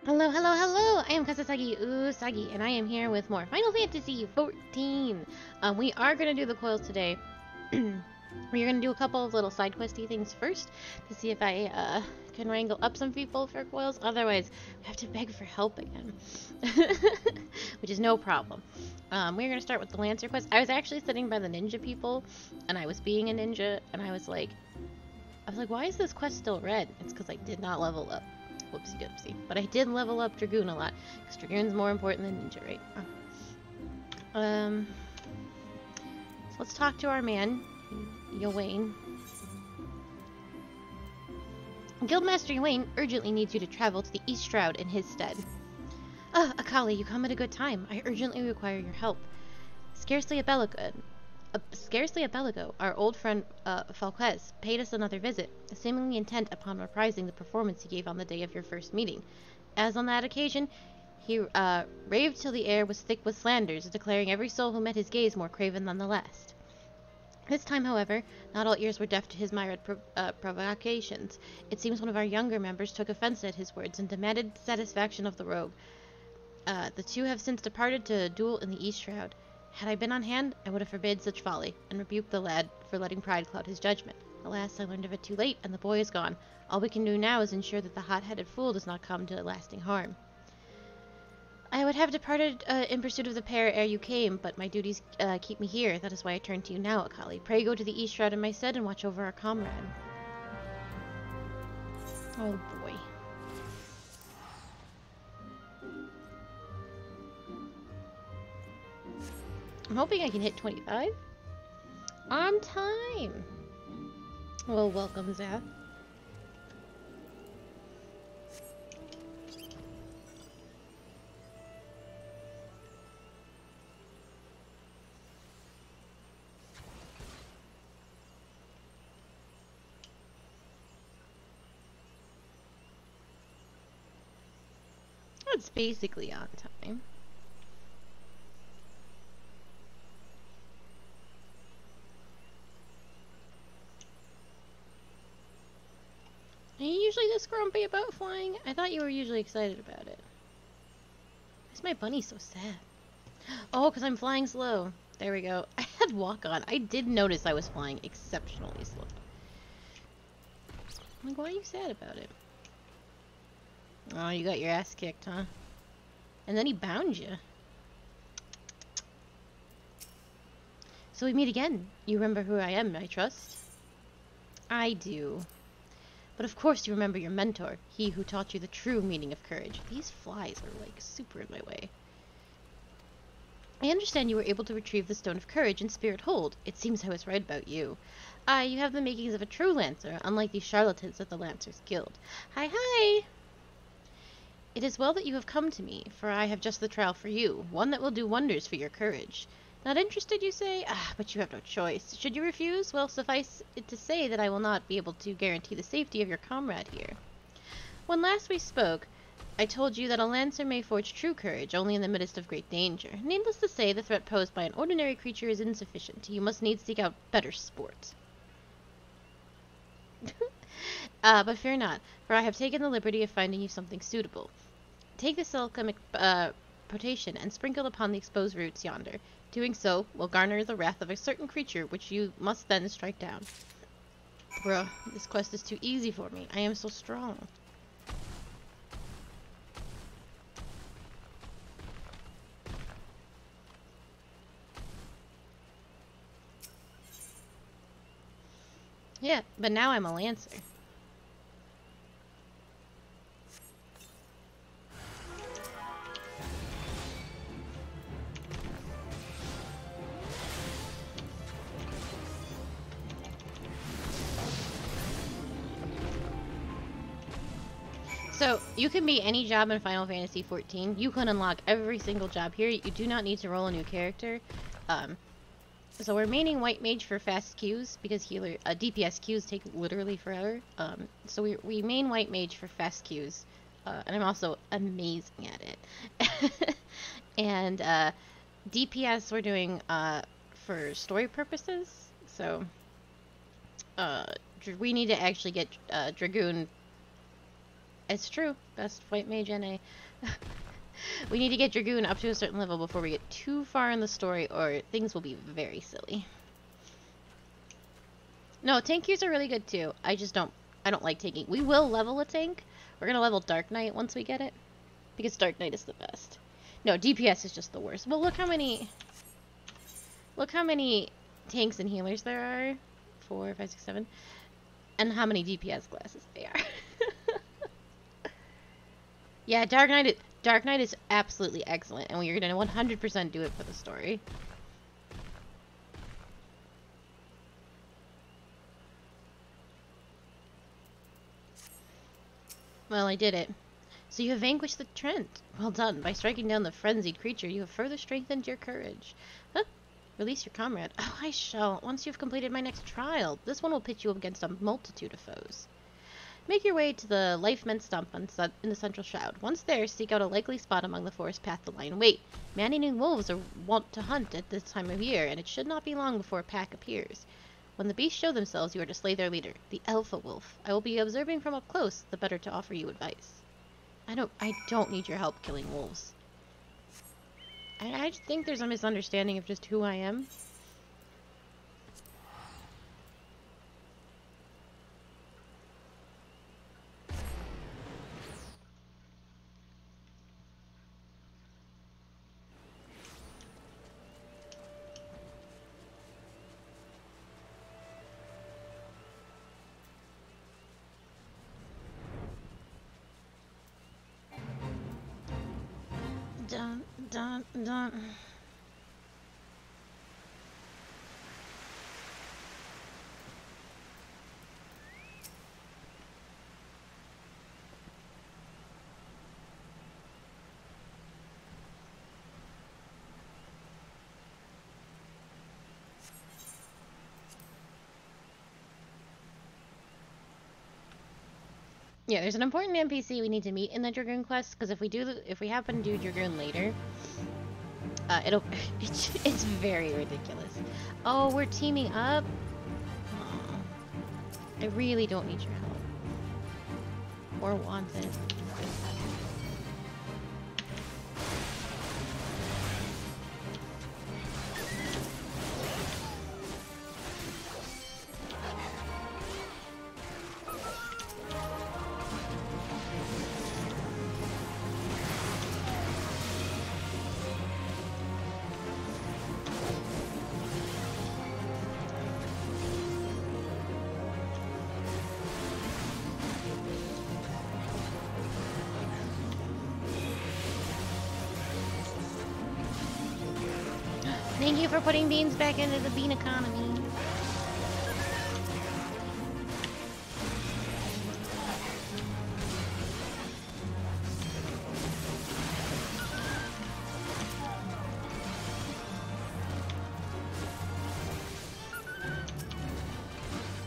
Hello, hello, hello! I am Kasasagi Usagi, and I am here with more Final Fantasy XIV. We are going to do the Coils today. We're going to do a couple of little side questy things first to see if I can wrangle up some people for Coils. Otherwise, we have to beg for help again, which is no problem. We're going to start with the Lancer quest. I was actually sitting by the ninja people, and I was being a ninja, and I was like, why is this quest still red? It's because I did not level up. Whoopsie doopsie. But I did level up Dragoon a lot, because Dragoon's more important than Ninja, right? So let's talk to our man, Ywain. Guildmaster Ywain urgently needs you to travel to the East Shroud in his stead. Akali, you come at a good time. I urgently require your help. Scarcely a belago, our old friend Falquez paid us another visit, seemingly intent upon reprising the performance he gave on the day of your first meeting. As on that occasion, he raved till the air was thick with slanders, declaring every soul who met his gaze more craven than the last. This time, however, not all ears were deaf to his myriad provocations. It seems one of our younger members took offense at his words and demanded satisfaction of the rogue. The two have since departed to duel in the East Shroud. Had I been on hand, I would have forbid such folly, and rebuked the lad for letting pride cloud his judgment. Alas, I learned of it too late, and the boy is gone. All we can do now is ensure that the hot-headed fool does not come to lasting harm. I would have departed in pursuit of the pair ere you came, but my duties keep me here. That is why I turn to you now, Akali. Pray go to the East Shroud in my stead and watch over our comrade. Oh boy. I'm hoping I can hit 25 on time. Well, welcome, Zath. It's basically on time. Are you usually this grumpy about flying? I thought you were usually excited about it. Why's my bunny so sad? Oh, because I'm flying slow. There we go. I had walk on. I did notice I was flying exceptionally slow. Like, why are you sad about it? Oh, you got your ass kicked, huh? And then he bound you. So we meet again. You remember who I am, I trust? I do. But of course you remember your mentor, he who taught you the true meaning of courage. These flies are, like, super in my way. I understand you were able to retrieve the Stone of Courage in Spirit Hold. It seems I was right about you. You have the makings of a true Lancer, unlike these charlatans at the Lancers Guild. Hi, hi! It is well that you have come to me, for I have just the trial for you, one that will do wonders for your courage. Not interested, you say? But you have no choice. Should you refuse? Well, suffice it to say that I will not be able to guarantee the safety of your comrade here. When last we spoke, I told you that a Lancer may forge true courage only in the midst of great danger. Needless to say, the threat posed by an ordinary creature is insufficient. You must needs seek out better sport. But fear not, for I have taken the liberty of finding you something suitable. Take this alchemic potation and sprinkle upon the exposed roots yonder. Doing so will garner the wrath of a certain creature, which you must then strike down. Bruh, this quest is too easy for me. I am so strong. Yeah, but now I'm a Lancer. So, you can be any job in Final Fantasy XIV. You can unlock every single job here. You do not need to roll a new character. So we're maining White Mage for fast Qs, because DPS Qs take literally forever. So we main White Mage for fast Qs. And I'm also amazing at it. And DPS we're doing for story purposes. So we need to actually get Dragoon. It's true. Best White Mage NA. We need to get Dragoon up to a certain level before we get too far in the story, or things will be very silly. No, tank queues are really good too. I don't like tanking. We will level a tank. We're gonna level Dark Knight once we get it, because Dark Knight is the best. No, DPS is just the worst. Well, look how many tanks and healers there are. 4, 5, 6, 7. And how many DPS classes they are. Yeah, Dark Knight is absolutely excellent, and we're gonna 100% do it for the story. Well, I did it. So you have vanquished the Trent. Well done. By striking down the frenzied creature, you have further strengthened your courage. Huh? Release your comrade. Oh, I shall, once you've completed my next trial. This one will pit you up against a multitude of foes. Make your way to the Lifemen Stump in the Central Shroud. Once there, seek out a likely spot among the forest path to lie in wait. Man-eating wolves are wont to hunt at this time of year, and it should not be long before a pack appears. When the beasts show themselves, you are to slay their leader, the Alpha Wolf. I will be observing from up close, the better to offer you advice. I don't need your help killing wolves. I just think there's a misunderstanding of just who I am. Dun, dun, dun. Yeah, there's an important NPC we need to meet in the Dragoon quest, because if we happen to do Dragoon later, it's very ridiculous. Oh, we're teaming up? Oh, I really don't need your help. Or want it. Thank you for putting beans back into the bean economy.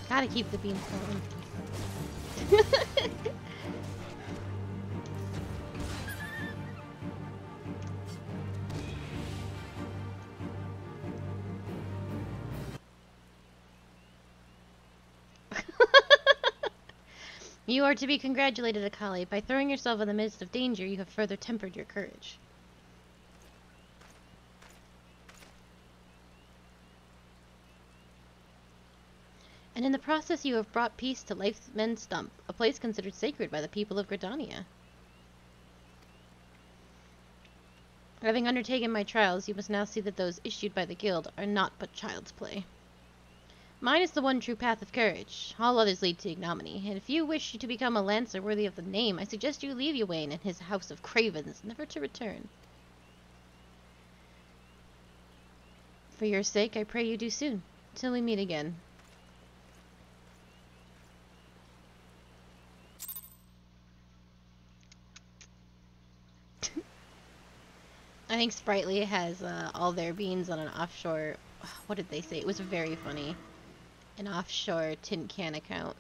Gotta keep the beans going. You are to be congratulated, Akali. By throwing yourself in the midst of danger, you have further tempered your courage. And in the process you have brought peace to Lifemen Stump, a place considered sacred by the people of Gridania. Having undertaken my trials, you must now see that those issued by the guild are not but child's play. Mine is the one true path of courage. All others lead to ignominy, and if you wish to become a lancer worthy of the name, I suggest you leave Ywain and his house of cravens, never to return. For your sake, I pray you do soon, till we meet again. think Sprightly has all their beans on an offshore. What did they say? It was very funny. An offshore tin can account.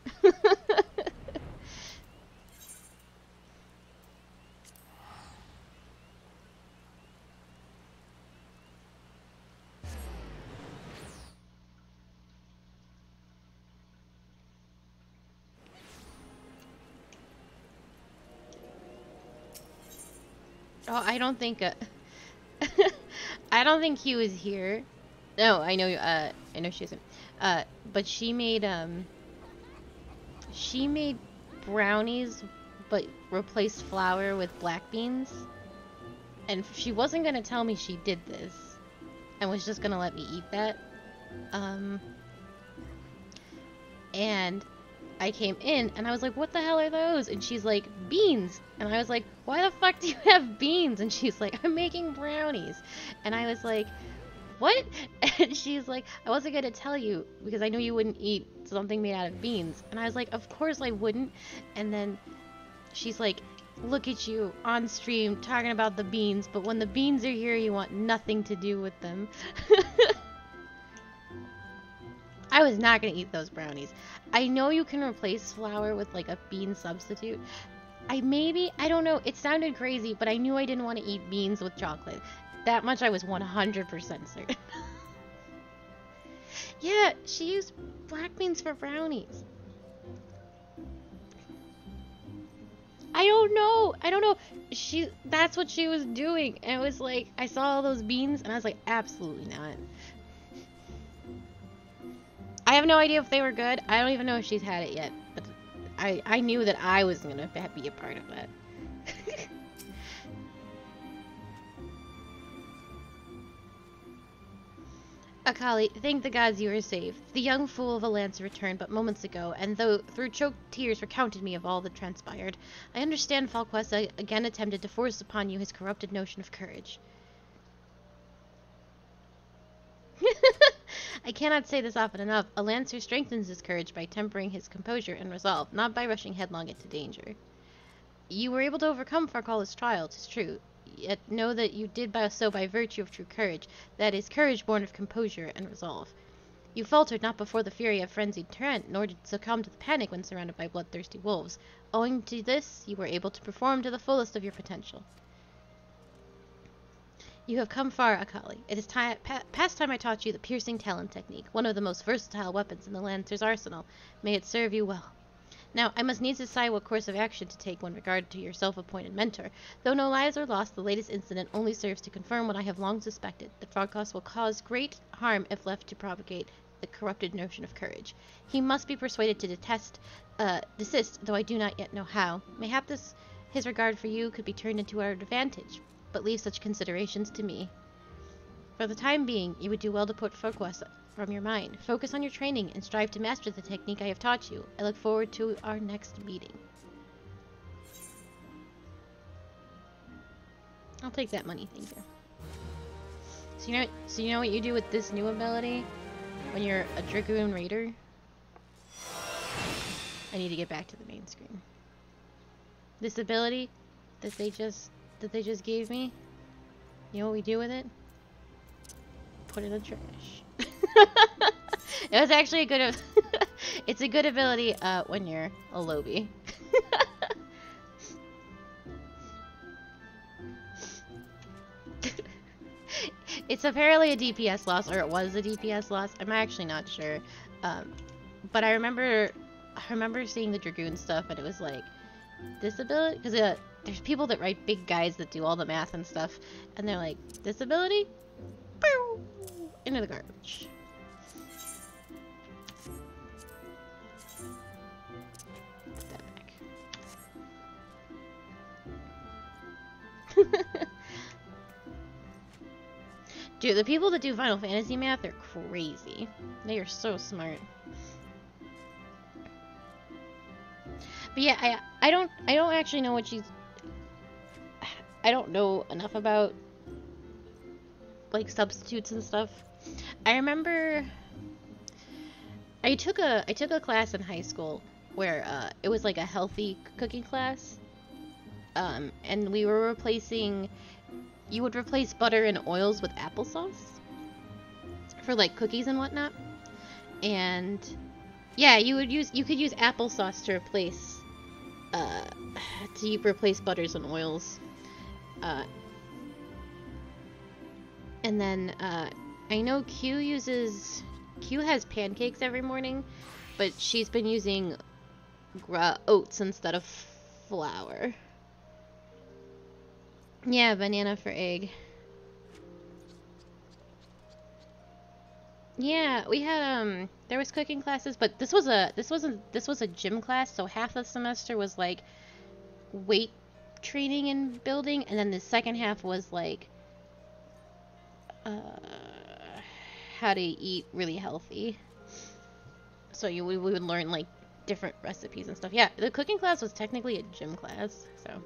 Oh, I don't think I don't think he was here. No, I know she isn't. But she made brownies but replaced flour with black beans. And she wasn't gonna tell me she did this and was just gonna let me eat that. And I came in and I was like, what the hell are those? And she's like, beans. And I was like, why the fuck do you have beans? And she's like, I'm making brownies. And I was like, what? And she's like, I wasn't gonna tell you because I knew you wouldn't eat something made out of beans. And I was like, of course I wouldn't. And then she's like, look at you on stream talking about the beans, but when the beans are here, you want nothing to do with them. I was not gonna eat those brownies. I know you can replace flour with like a bean substitute. I don't know, it sounded crazy, but I knew I didn't want to eat beans with chocolate. That much I was 100% certain. Yeah, she used black beans for brownies. I don't know. That's what she was doing. And it was like, I saw all those beans and I was like, absolutely not. I have no idea if they were good. I don't even know if she's had it yet. But I knew that I was going to be a part of that. Akali, thank the gods you were saved. The young fool of a lancer returned but moments ago, and though through choked tears recounted me of all that transpired, I understand Falquessa again attempted to force upon you his corrupted notion of courage. I cannot say this often enough. A lancer strengthens his courage by tempering his composure and resolve, not by rushing headlong into danger. You were able to overcome Farqualla's trial, 'tis true. Yet know that you did so by virtue of true courage, that is, courage born of composure and resolve. You faltered not before the fury of frenzied torrent, nor did succumb to the panic when surrounded by bloodthirsty wolves. Owing to this, you were able to perform to the fullest of your potential. You have come far, Akali. It is past time I taught you the piercing talon technique, one of the most versatile weapons in the Lancer's arsenal. May it serve you well. Now, I must needs decide what course of action to take when regard to your self-appointed mentor. Though no lives are lost, the latest incident only serves to confirm what I have long suspected, that Farkas will cause great harm if left to propagate the corrupted notion of courage. He must be persuaded to desist, though I do not yet know how. Mayhap his regard for you could be turned into our advantage, but leave such considerations to me. For the time being, you would do well to put Farkas from your mind. Focus on your training and strive to master the technique I have taught you. I look forward to our next meeting. I'll take that money, thank you. So you know what you do with this new ability when you're a Dragoon Raider? I need to get back to the main screen. This ability that they just gave me, you know what we do with it? Put it in the trash. It was actually a good it's a good ability when you're a Lobby. It's apparently a DPS loss, or it was a DPS loss. I'm actually not sure. But I remember seeing the Dragoon stuff and it was like, this ability, because there's people that write big guides that do all the math and stuff, and they're like, this ability? Bow! Into the garbage. Put that back. Dude, the people that do Final Fantasy math are crazy. They are so smart. But yeah, I don't actually know what she's... I don't know enough about like substitutes and stuff. I remember I took a class in high school where it was like a healthy cooking class, and we were replacing you would replace butter and oils with applesauce for like cookies and whatnot. And yeah, you could use applesauce to replace butters and oils. And then I know Q has pancakes every morning, but she's been using oats instead of flour. Yeah, banana for egg. Yeah, we had there was cooking classes, but this was a gym class, so half the semester was like weight training and building, and then the second half was like how to eat really healthy. So we would learn like different recipes and stuff. Yeah, the cooking class was technically a gym class, so.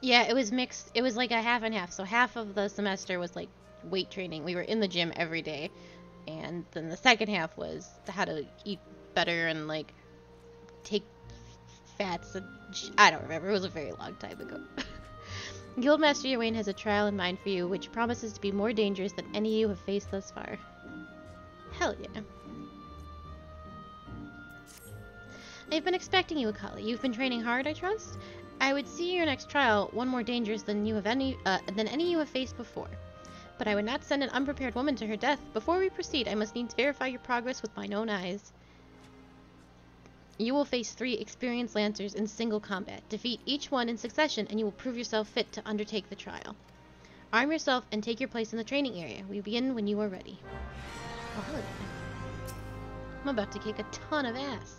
Yeah, it was mixed. It was like a half and half. So half of the semester was like weight training. We were in the gym every day. And then the second half was how to eat better and like take fats. And I don't remember. It was a very long time ago. Guildmaster Yawain has a trial in mind for you, which promises to be more dangerous than any you have faced thus far. Hell yeah. I've been expecting you, Akali. You've been training hard, I trust? I would see your next trial one more dangerous than any you have faced before. But I would not send an unprepared woman to her death. Before we proceed, I must needs verify your progress with mine own eyes. You will face 3 experienced lancers in single combat. Defeat each one in succession, and you will prove yourself fit to undertake the trial. Arm yourself and take your place in the training area. We begin when you are ready. Oh, hello. I'm about to kick a ton of ass.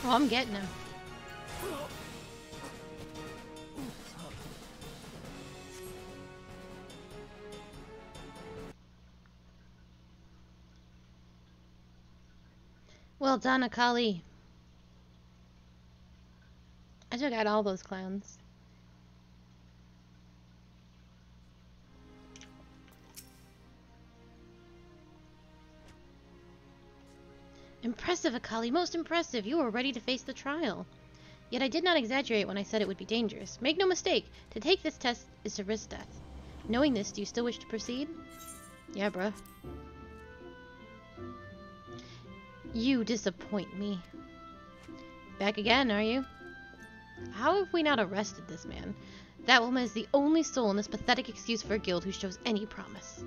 Oh, I'm getting him. Well done, Akali. I took out all those clowns. Impressive, Akali, most impressive. You are ready to face the trial. Yet I did not exaggerate when I said it would be dangerous. Make no mistake, to take this test is to risk death. Knowing this, do you still wish to proceed? Yeah, bruh. You disappoint me. Back again, are you? How have we not arrested this man? That woman is the only soul in this pathetic excuse for a guild who shows any promise.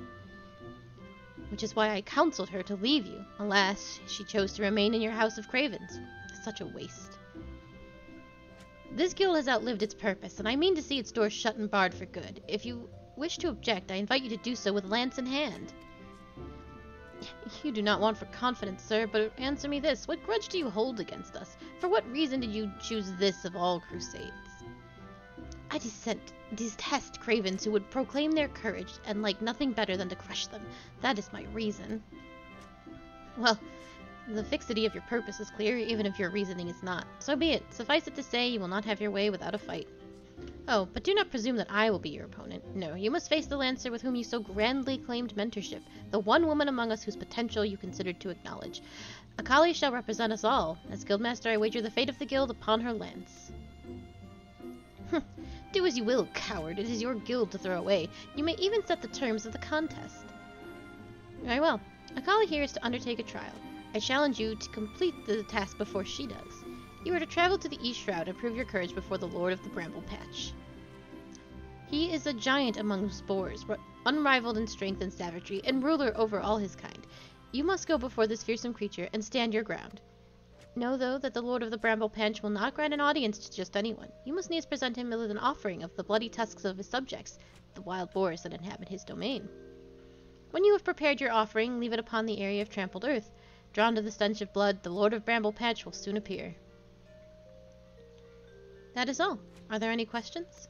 Which is why I counseled her to leave you. Alas, she chose to remain in your house of cravens. Such a waste. This guild has outlived its purpose, and I mean to see its doors shut and barred for good. If you wish to object, I invite you to do so with lance in hand. You do not want for confidence, sir, but answer me this. What grudge do you hold against us? For what reason did you choose this of all crusades? I detest cravens who would proclaim their courage and like nothing better than to crush them. That is my reason. Well, The fixity of your purpose is clear, even if your reasoning is not. So be it. Suffice it to say, you will not have your way without a fight. Oh, but do not presume that I will be your opponent. No, you must face the Lancer with whom you so grandly claimed mentorship, the one woman among us whose potential you considered to acknowledge. Akali shall represent us all. As Guildmaster, I wager the fate of the guild upon her lance. Do as you will, coward. It is your guild to throw away. You may even set the terms of the contest. Very well. Akali here is to undertake a trial. I challenge you to complete the task before she does. You are to travel to the East Shroud and prove your courage before the Lord of the Bramble Patch. He is a giant among spores, unrivaled in strength and savagery, and ruler over all his kind. You must go before this fearsome creature and stand your ground. Know, though, that the Lord of the Bramble Patch will not grant an audience to just anyone. You must needs present him with an offering of the bloody tusks of his subjects, the wild boars that inhabit his domain. When you have prepared your offering, leave it upon the area of trampled earth. Drawn to the stench of blood, the Lord of Bramble Patch will soon appear. That is all. Are there any questions?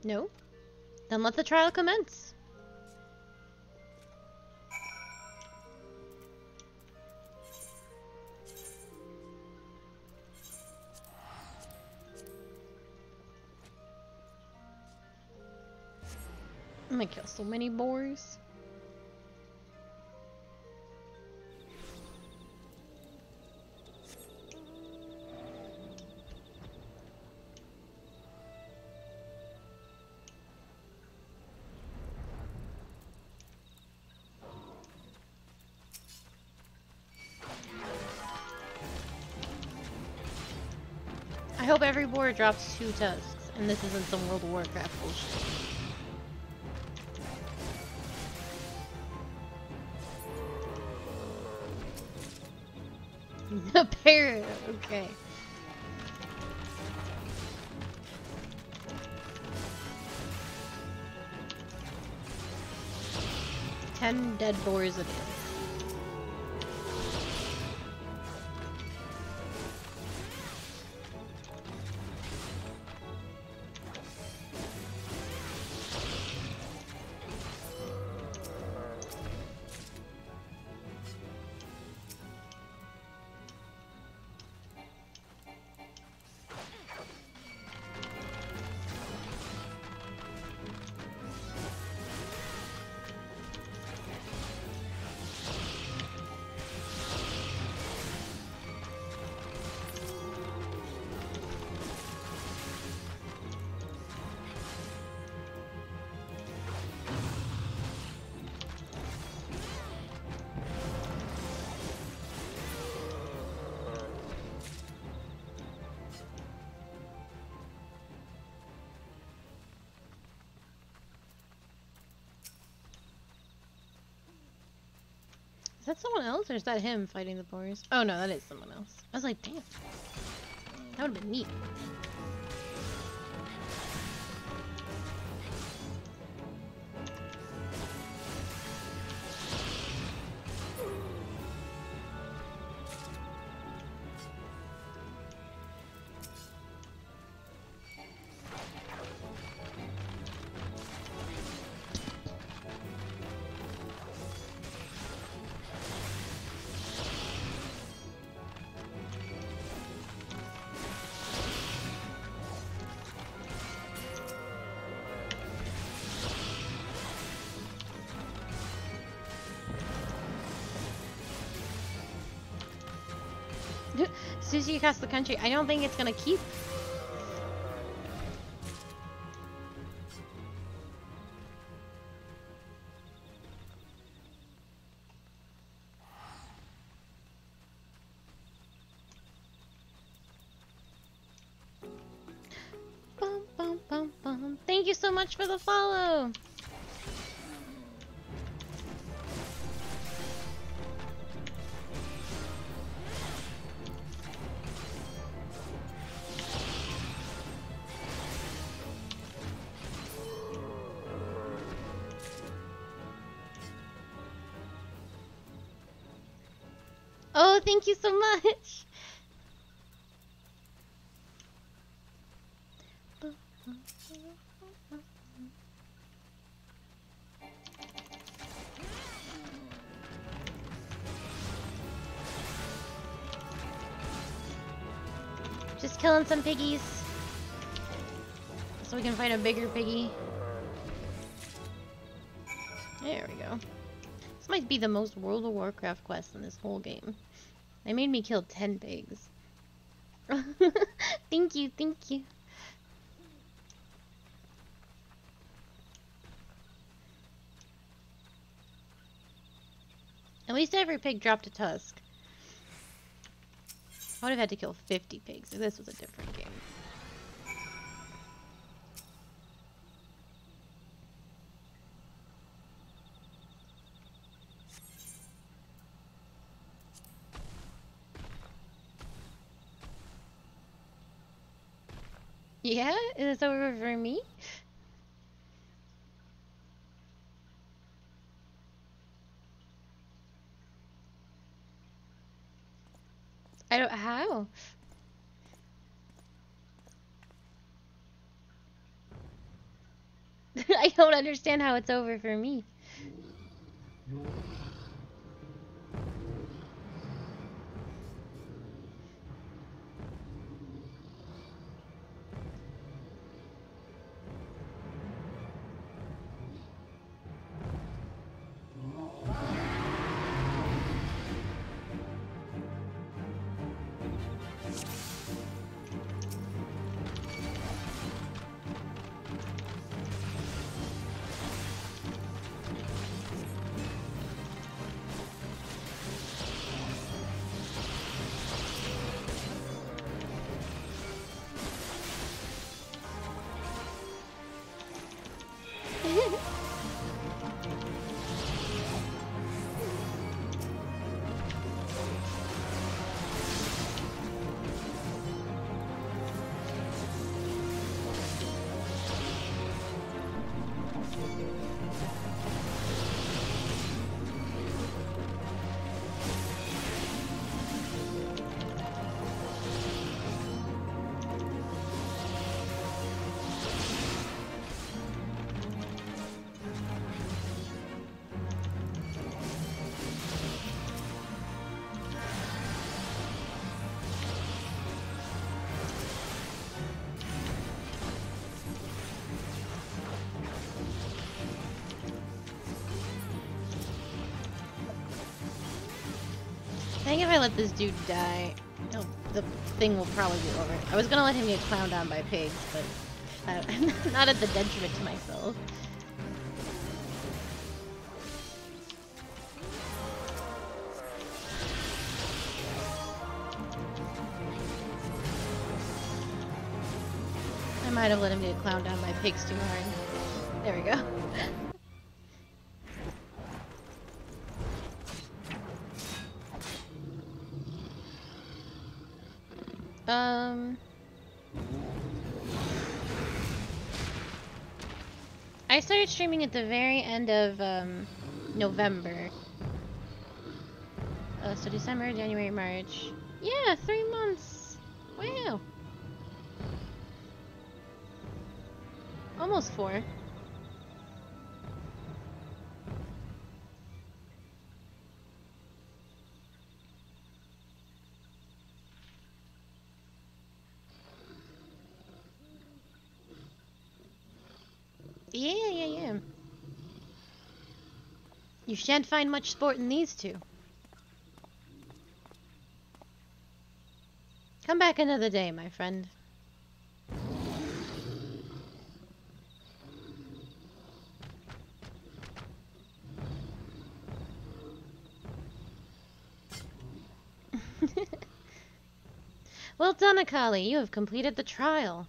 No? Then let the trial commence. I'm gonna kill so many boars. I hope every boar drops 2 tusks, and this isn't some World of Warcraft bullshit. A parrot, okay. Ten dead boars it is. Is that someone else, or is that him fighting the boars? Oh no, that is someone else. I was like, damn. That would have been neat. Sushi across the country. I don't think it's gonna keep. Bum, bum, bum, bum. Thank you so much for the follow. Oh, thank you so much. Just killing some piggies. So we can find a bigger piggy. There we go. This might be the most World of Warcraft quest in this whole game. They made me kill 10 pigs. Thank you, thank you. At least every pig dropped a tusk. I would have had to kill 50 pigs if this was a different game. Yeah? Is this over for me? I don't... How? I don't understand how it's over for me. I think if I let this dude die, the thing will probably be over. I was gonna let him get clowned on by pigs, but not at the detriment to myself. I might have let him get clowned on by pigs too hard. There we go. I started streaming at the very end of November. So December, January, March. Yeah, 3 months. Wow. Almost 4. Yeah. You shan't find much sport in these two. Come back another day, my friend. Well done, Akali. You have completed the trial.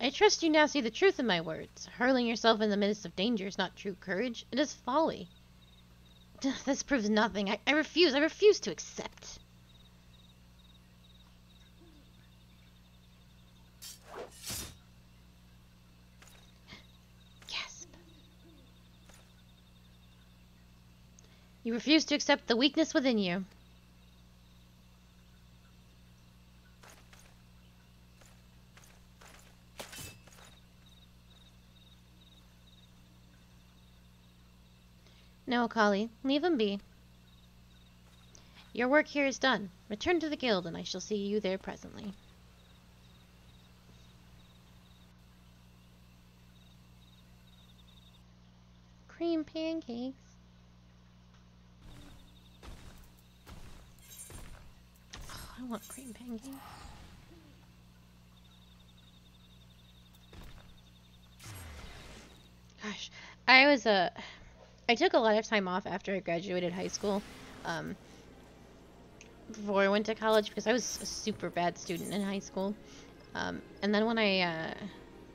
I trust you now see the truth in my words. Hurling yourself in the midst of danger is not true courage. It is folly. This proves nothing. I refuse. I refuse to accept. Gasp. You refuse to accept the weakness within you. No, Akali, leave him be. Your work here is done. Return to the guild, and I shall see you there presently. Cream pancakes. Oh, I want cream pancakes. Gosh, I took a lot of time off after I graduated high school, before I went to college because I was a super bad student in high school. And then when and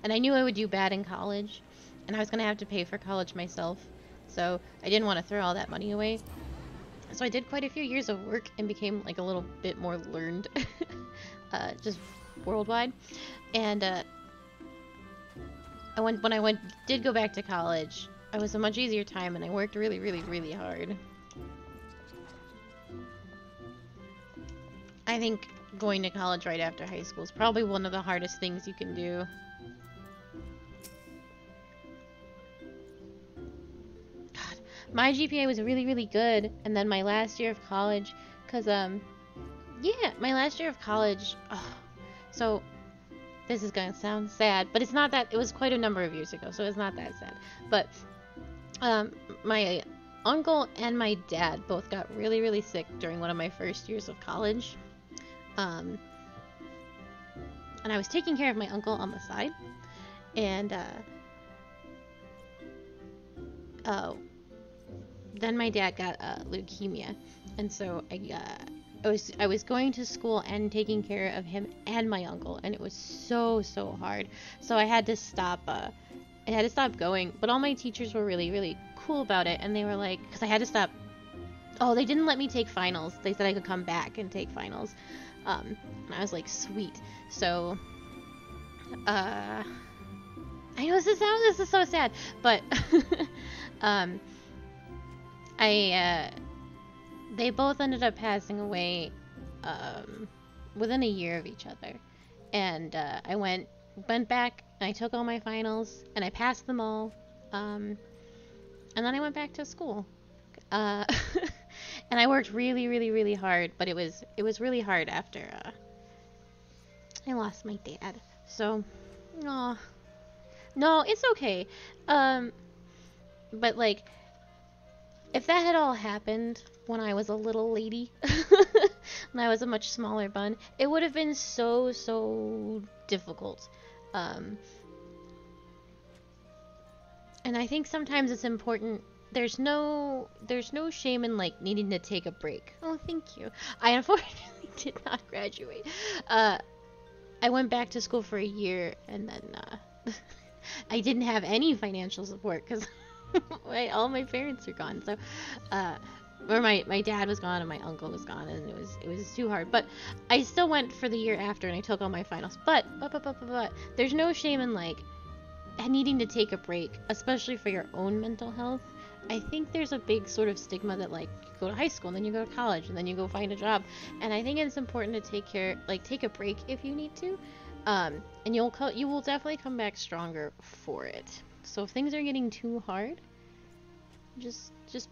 I knew I would do bad in college, and I was gonna have to pay for college myself, so I didn't want to throw all that money away. So I did quite a few years of work and became like a little bit more learned, just worldwide. And when I did go back to college, I was a much easier time, and I worked really, really, really hard. I think going to college right after high school is probably one of the hardest things you can do. God, my GPA was really, really good, and then my last year of college, yeah, my last year of college, so this is gonna sound sad, but it's not that, it was quite a number of years ago, so it's not that sad. But, my uncle and my dad both got really, really sick during one of my first years of college. And I was taking care of my uncle on the side, and then my dad got leukemia, and so I was going to school and taking care of him and my uncle, and it was so hard. So I had to stop. I had to stop going, but all my teachers were really, really cool about it, and they were like, because I had to stop. Oh, they didn't let me take finals. They said I could come back and take finals. And I was like, sweet. So, I know this is so sad, but, they both ended up passing away, within a year of each other. And, I went back, and I took all my finals, and I passed them all, and then I went back to school. And I worked really, really, really hard, but it was really hard after I lost my dad. So, no, it's okay. But like, if that had all happened when I was a little lady, when I was a much smaller bun, it would have been so difficult. And I think sometimes it's important. There's no shame in like needing to take a break. Oh, thank you. I unfortunately did not graduate. I went back to school for a year, and then I didn't have any financial support because all my parents are gone. So, or my dad was gone and my uncle was gone, and it was too hard. But I still went for the year after, and I took all my finals. But there's no shame in like needing to take a break, especially for your own mental health. I think there's a big sort of stigma that like you go to high school and then you go to college and then you go find a job, and I think it's important to take a break if you need to, and you will definitely come back stronger for it. So if things are getting too hard, just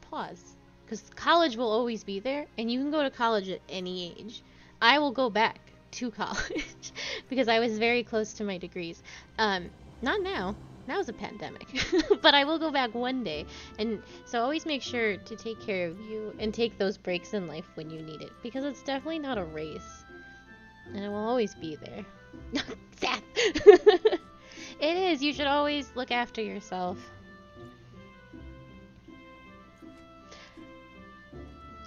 pause, because college will always be there, and you can go to college at any age. I will go back to college because I was very close to my degrees. Not now. Now is a pandemic. But I will go back one day. And so always make sure to take care of you and take those breaks in life when you need it, because it's definitely not a race. And it will always be there. Sad. It is. You should always look after yourself.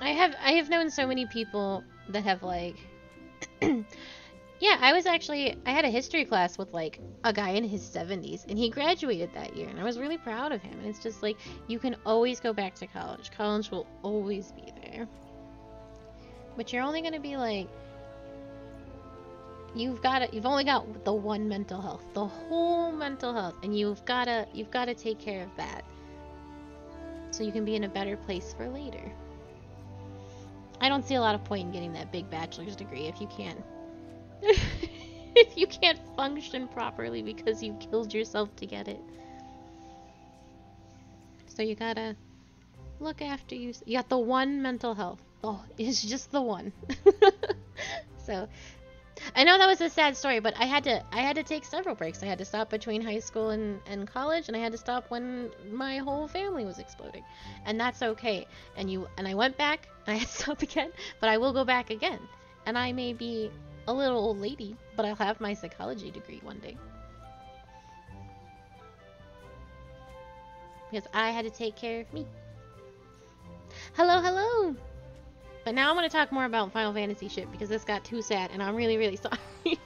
I have known so many people that have like yeah, I had a history class with like a guy in his 70s, and he graduated that year, and I was really proud of him. And it's just like, you can always go back to college. College will always be there. But you're only going to be like, you've only got the one mental health, the whole mental health, and you've got to take care of that so you can be in a better place for later. I don't see a lot of point in getting that big bachelor's degree if you can't if you can't function properly because you killed yourself to get it. So you gotta look after you. You got the one mental health. Oh, it's just the one. So, I know that was a sad story, but I had to take several breaks. I had to stop between high school and college, and I had to stop when my whole family was exploding. And that's okay. And I went back, and I had to stop again, but I will go back again. And I may be a little old lady, but I'll have my psychology degree one day. Because I had to take care of me. Hello, hello! But now I'm going to talk more about Final Fantasy shit because this got too sad and I'm really, really sorry.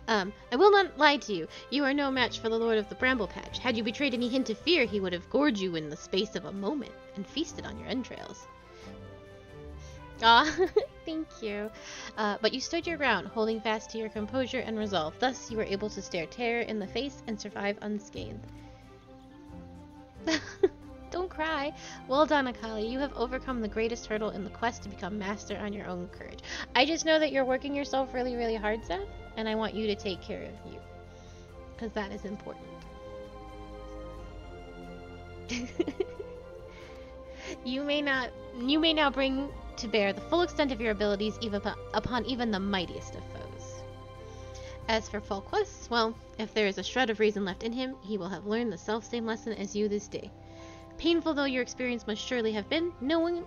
I will not lie to you. You are no match for the Lord of the Bramble Patch. Had you betrayed any hint of fear, he would have gored you in the space of a moment and feasted on your entrails. Ah, thank you. But you stood your ground, holding fast to your composure and resolve. Thus, you were able to stare terror in the face and survive unscathed. Don't cry. Well done, Akali. You have overcome the greatest hurdle in the quest to become master on your own courage. I just know that you're working yourself really, really hard, Seth, and I want you to take care of you. Because that is important. You may now bring to bear the full extent of your abilities even upon even the mightiest of foes. As for Falquist, well, if there is a shred of reason left in him, he will have learned the self-same lesson as you this day. Painful though your experience must surely have been, one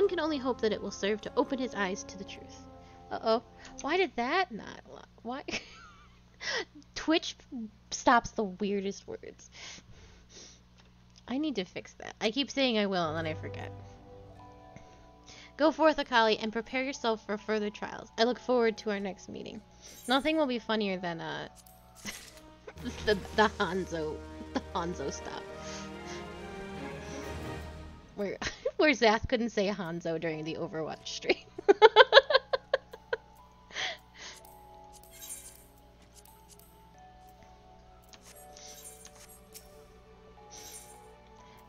can only hope that it will serve to open his eyes to the truth. Uh-oh. Why did that not... Why? Twitch stops the weirdest words. I need to fix that. I keep saying I will and then I forget. Go forth, Akali, and prepare yourself for further trials. I look forward to our next meeting. Nothing will be funnier than, the Hanzo stuff. Where Zath couldn't say Hanzo during the Overwatch stream.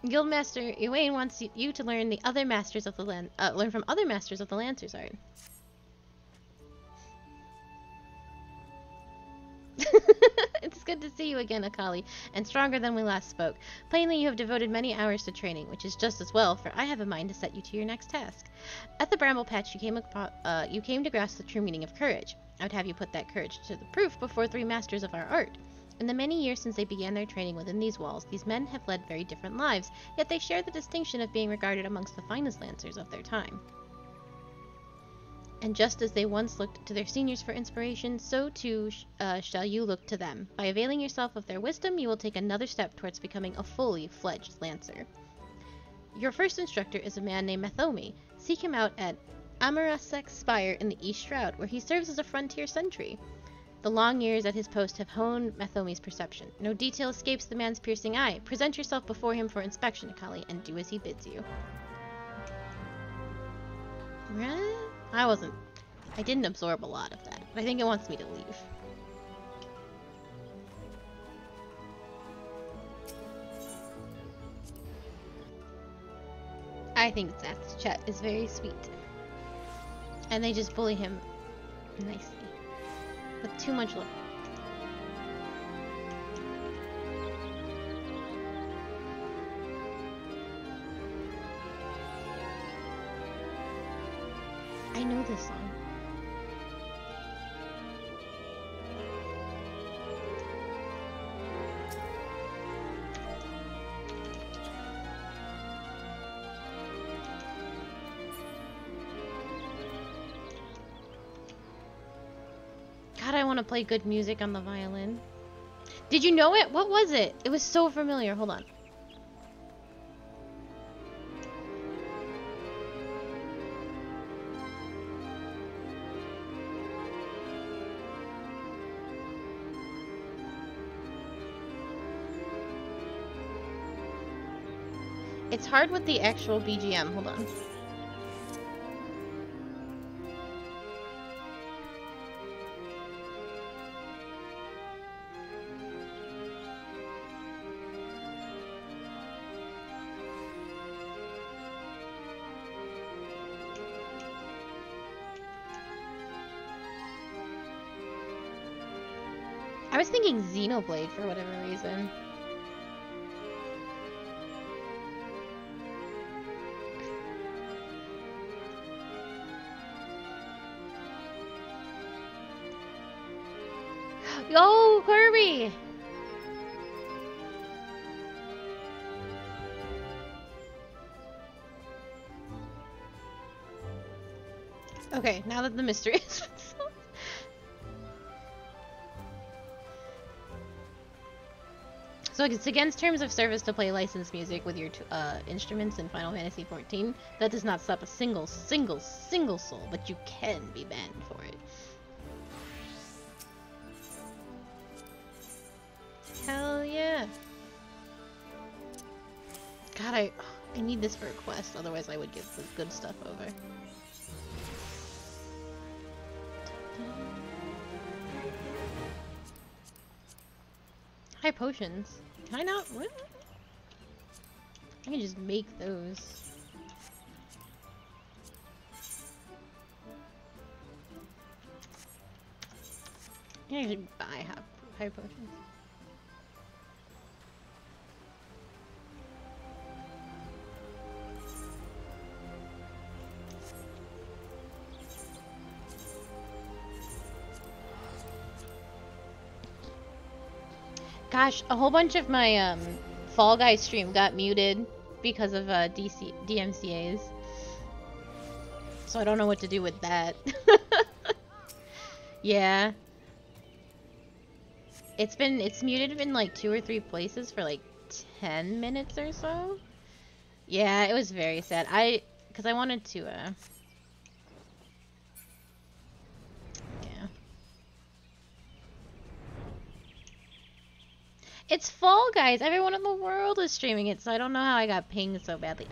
Guildmaster Ewain wants you to learn the other masters of the learn from other masters of the Lancers Art. It's good to see you again, Akali, and stronger than we last spoke. Plainly, you have devoted many hours to training, which is just as well, for I have a mind to set you to your next task. At the Bramble Patch, you came to grasp the true meaning of courage. I would have you put that courage to the proof before 3 masters of our art. In the many years since they began their training within these walls, these men have led very different lives, yet they share the distinction of being regarded amongst the finest lancers of their time. And just as they once looked to their seniors for inspiration, so too shall you look to them. By availing yourself of their wisdom, you will take another step towards becoming a fully fledged lancer. Your first instructor is a man named Methomi. Seek him out at Amarasek Spire in the East Shroud, where he serves as a frontier sentry. The long years at his post have honed Methomi's perception. No detail escapes the man's piercing eye. Present yourself before him for inspection, Akali, and do as he bids you. I didn't absorb a lot of that, but I think it wants me to leave. I think Zath's chat is very sweet. And they just bully him nicely. With too much love. I know this song. God, I want to play good music on the violin. Did you know it? What was it? It was so familiar. Hold on. It's hard with the actual BGM. Hold on. I was thinking Xenoblade for whatever reason. Yo, Kirby! Okay, now that the mystery is solved. So it's against terms of service to play licensed music with your instruments in Final Fantasy XIV. That does not stop a single soul, but you can be banned for it. Hell yeah. God, I need this for a quest, otherwise I would give the good stuff over. High potions. Can I not? What? I can just make those. I can actually buy high potions. Gosh, a whole bunch of my Fall Guys stream got muted because of DMCAs. So I don't know what to do with that. Yeah. It's muted in like 2 or 3 places for like 10 minutes or so. Yeah, it was very sad. Cause I wanted to yeah. It's Fall Guys. Everyone in the world is streaming it, so I don't know how I got pinged so badly.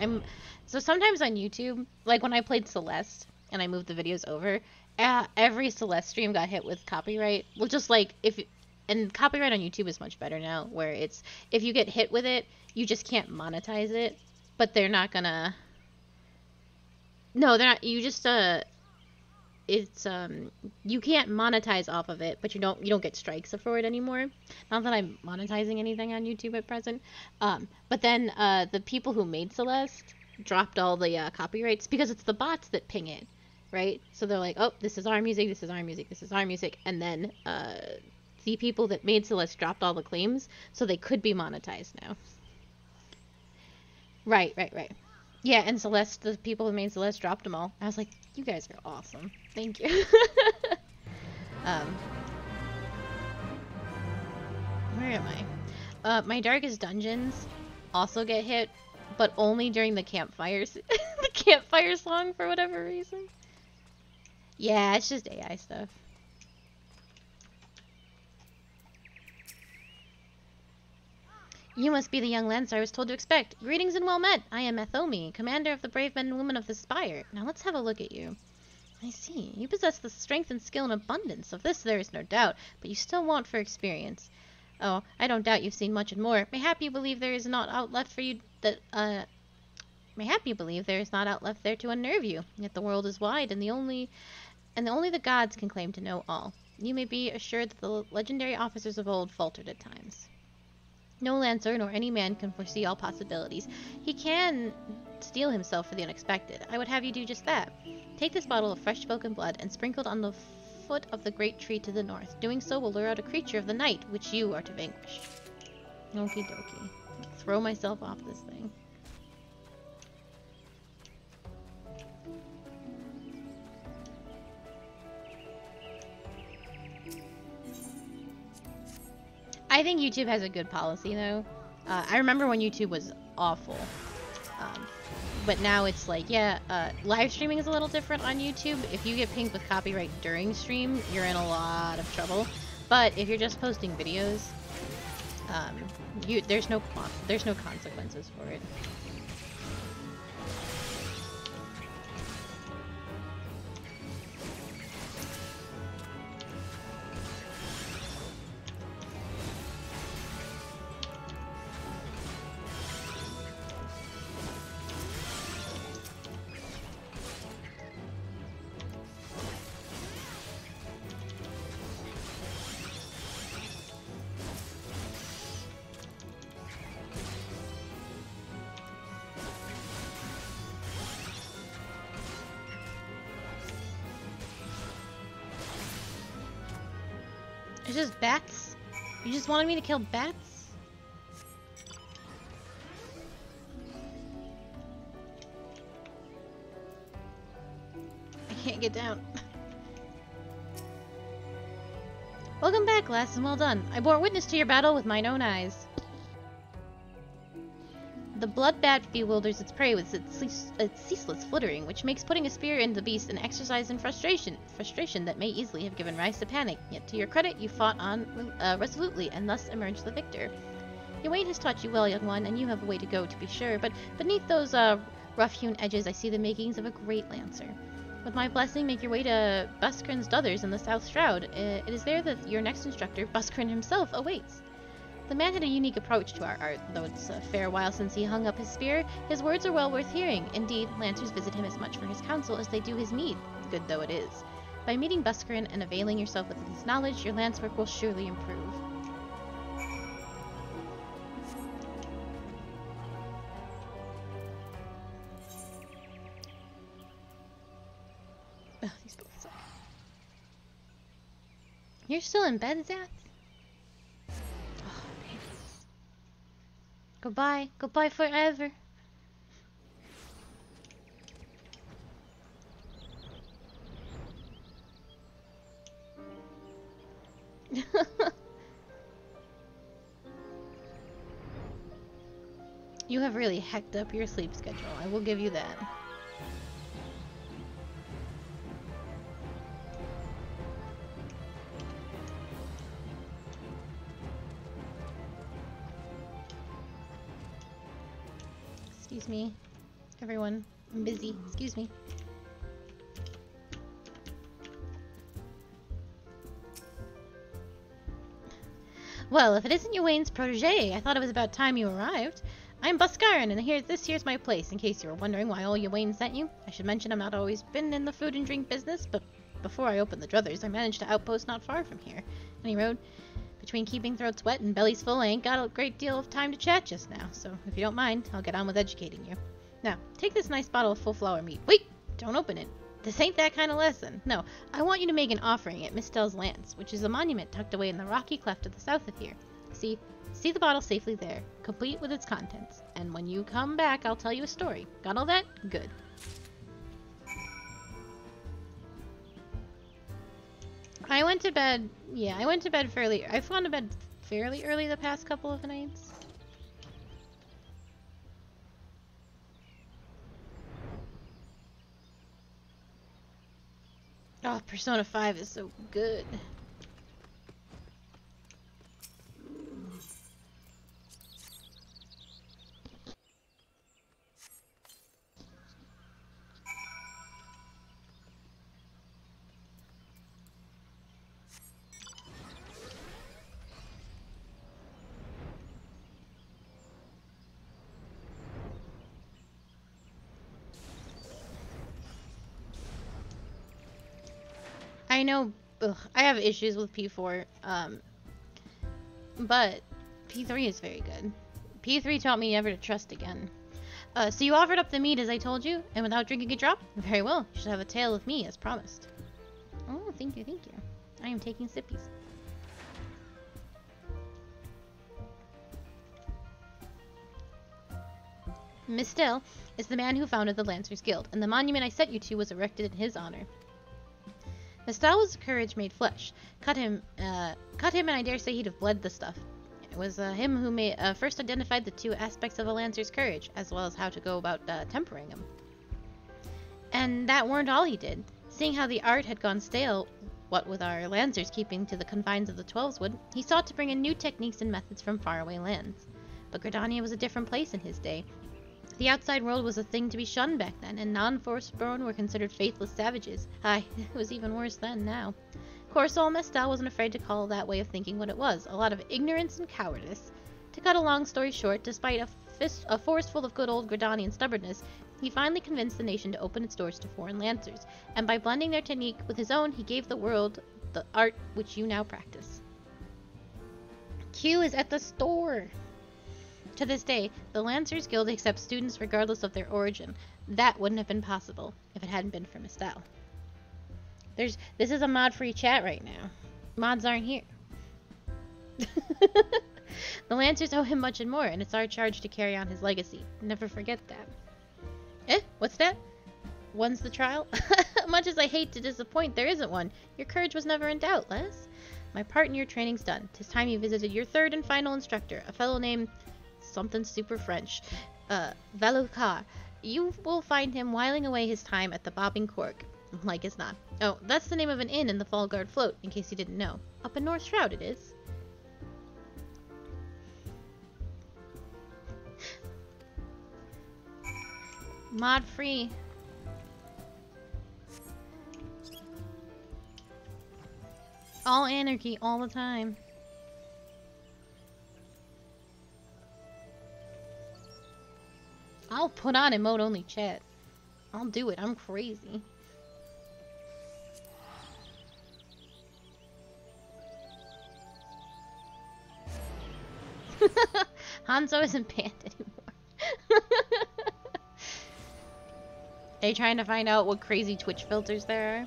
So sometimes on YouTube, like when I played Celeste and I moved the videos over, every Celeste stream got hit with copyright. Well, just like and copyright on YouTube is much better now, where it's if you get hit with it, you just can't monetize it, but they're not gonna. No, they're not. You just it's you can't monetize off of it, but you don't get strikes for it anymore. Not that I'm monetizing anything on YouTube at present. But then the people who made Celeste dropped all the copyrights because it's the bots that ping it, right? So they're like, oh, this is our music, this is our music, this is our music, and then the people that made Celeste dropped all the claims, so they could be monetized now. Right. Yeah, and Celeste, the people who made Celeste dropped them all. I was like, you guys are awesome. Thank you. Where am I? My Darkest Dungeons also get hit, but only during the campfires. The campfire song for whatever reason. Yeah, it's just AI stuff. You must be the young Lancer I was told to expect. Greetings and well met. I am Mathomi, commander of the brave men and women of the Spire. Now let's have a look at you. I see. You possess the strength and skill in abundance. Of this there is no doubt, but you still want for experience. Oh, I don't doubt you've seen much and more. Mayhap you believe there is not out left for you that, mayhap you believe there is not out left there to unnerve you. Yet the world is wide, and only the gods can claim to know all. You may be assured that the legendary officers of old faltered at times. No Lancer nor any man can foresee all possibilities. He can steel himself for the unexpected. I would have you do just that. Take this bottle of fresh spoken blood and sprinkle it on the foot of the great tree to the north. Doing so will lure out a creature of the night, which you are to vanquish. Okie dokie. Throw myself off this thing. I think YouTube has a good policy, though. I remember when YouTube was awful. But now it's like, yeah, live streaming is a little different on YouTube. If you get pinged with copyright during stream, you're in a lot of trouble. But if you're just posting videos, there's no consequences for it. It's just bats? You just wanted me to kill bats? I can't get down. Welcome back, lass, and well done. I bore witness to your battle with mine own eyes. The blood bat bewilders its prey with its ceaseless flittering, which makes putting a spear into the beast an exercise in frustration that may easily have given rise to panic. Yet to your credit, you fought on resolutely, and thus emerged the victor. Ywain has taught you well, young one, and you have a way to go, to be sure, but beneath those rough-hewn edges I see the makings of a great lancer. With my blessing, make your way to Buskrin's Duthers in the South Shroud. It is there that your next instructor, Buskrin himself, awaits. The man had a unique approach to our art, though it's a fair while since he hung up his spear. His words are well worth hearing. Indeed, lancers visit him as much for his counsel as they do his mead, good though it is. By meeting Buskrin and availing yourself of his knowledge, your lance work will surely improve. Oh, these both suck. You're still in bed, Zath? Goodbye. Goodbye forever. You have really hecked up your sleep schedule. I will give you that. Excuse me, everyone. I'm busy. Excuse me. Well, if it isn't Ywain's protege, I thought it was about time you arrived. I'm Buskarin, and here's my place, in case you were wondering why old Ywain sent you. I should mention I've not always been in the food and drink business, but before I opened the Druthers, I managed to outpost not far from here. Any road? Between keeping throats wet and bellies full, I ain't got a great deal of time to chat just now, so if you don't mind, I'll get on with educating you. Now, take this nice bottle of full flower mead. Wait! Don't open it. This ain't that kind of lesson. No, I want you to make an offering at Miss Dell's Lance, which is a monument tucked away in the rocky cleft to the south of here. See the bottle safely there, complete with its contents. And when you come back, I'll tell you a story. Got all that? Good. I went to bed fairly... I've gone to bed fairly early the past couple of nights. Oh, Persona 5 is so good. I know, I have issues with P4, but P3 is very good. P3 taught me never to trust again. So you offered up the mead as I told you, and without drinking a drop? Very well, you should have a tale with me as promised. Oh, thank you, thank you. I am taking sippies. Miss Dell is the man who founded the Lancers Guild, and the monument I sent you to was erected in his honor. Mestal was courage made flesh. Cut him, and I dare say he'd have bled the stuff. It was him who first identified the two aspects of a lancer's courage, as well as how to go about tempering him. And that weren't all he did. Seeing how the art had gone stale, what with our lancers keeping to the confines of the Twelveswood, he sought to bring in new techniques and methods from faraway lands. But Gridania was a different place in his day. The outside world was a thing to be shunned back then, and non-Forsborn were considered faithless savages. Aye, it was even worse then now. Of course, old Mestal wasn't afraid to call that way of thinking what it was, a lot of ignorance and cowardice. To cut a long story short, despite a forest full of good old Gridanian stubbornness, he finally convinced the nation to open its doors to foreign lancers, and by blending their technique with his own, he gave the world the art which you now practice. Q is at the store! To this day, the Lancers Guild accepts students regardless of their origin. That wouldn't have been possible if it hadn't been for Mestal. This is a mod-free chat right now. Mods aren't here. The Lancers owe him much and more, and it's our charge to carry on his legacy. Never forget that. Eh? What's that? When's the trial? Much as I hate to disappoint, there isn't one. Your courage was never in doubt, Les. My part in your training's done. 'Tis time you visited your third and final instructor, a fellow named something super French, Valucar. You will find him whiling away his time at the Bobbing Cork. Like as not. Oh, that's the name of an inn in the Fallguard float, in case you didn't know. Up in North Shroud it is. Mod free. All anarchy all the time. I'll put on emote only chat. I'll do it. I'm crazy. Hanzo isn't banned anymore. Are you trying to find out what crazy Twitch filters there are?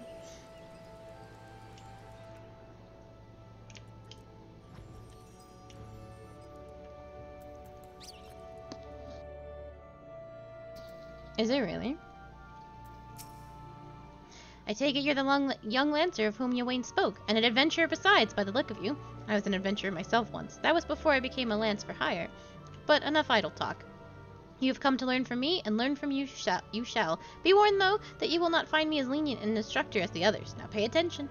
Is it really? I take it you're the young Lancer of whom Yawain spoke, and an adventurer besides, by the look of you. I was an adventurer myself once. That was before I became a lance for hire. But enough idle talk. You have come to learn from me, and learn from you shall. Be warned, though, that you will not find me as lenient an instructor as the others. Now pay attention.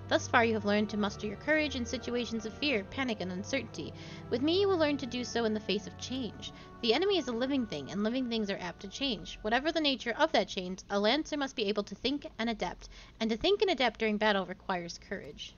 Thus far you have learned to muster your courage in situations of fear, panic, and uncertainty. With me you will learn to do so in the face of change. The enemy is a living thing, and living things are apt to change. Whatever the nature of that change, a Lancer must be able to think and adapt. And to think and adapt during battle requires courage.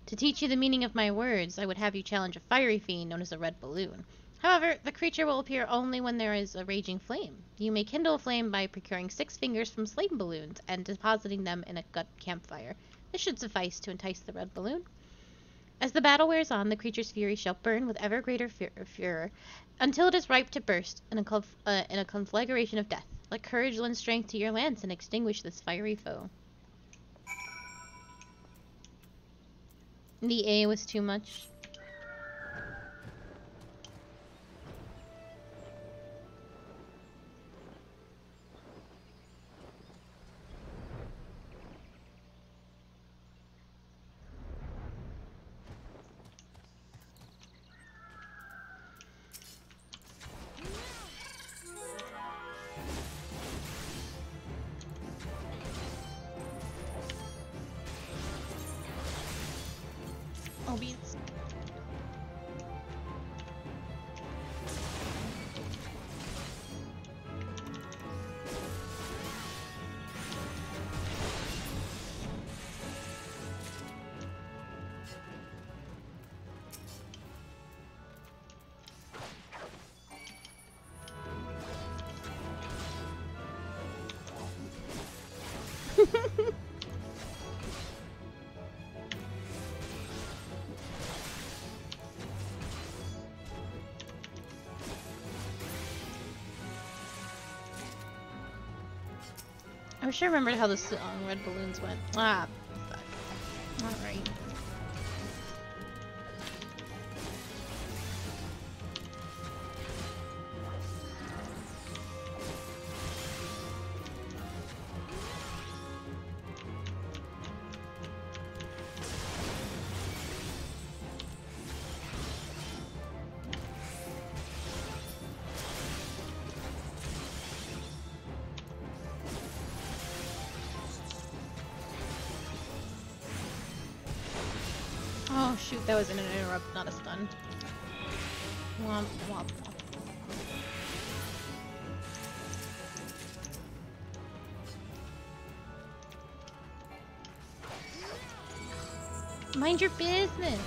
To teach you the meaning of my words, I would have you challenge a fiery fiend known as a red balloon. However, the creature will appear only when there is a raging flame. You may kindle a flame by procuring 6 fingers from flame balloons and depositing them in a gut campfire. This should suffice to entice the red balloon. As the battle wears on, the creature's fury shall burn with ever greater furor, until it is ripe to burst in a conflagration of death. Let courage lend strength to your lance and extinguish this fiery foe. The A was too much. Beans. I wish I remembered how the song Red Balloons went. Ah, fuck. Alright. Oh shoot, that was an interrupt, not a stun. Womp womp womp. Mind your business!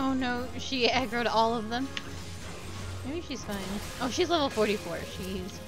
Oh no, she aggroed all of them. Maybe she's fine. Oh, she's level 44. She's...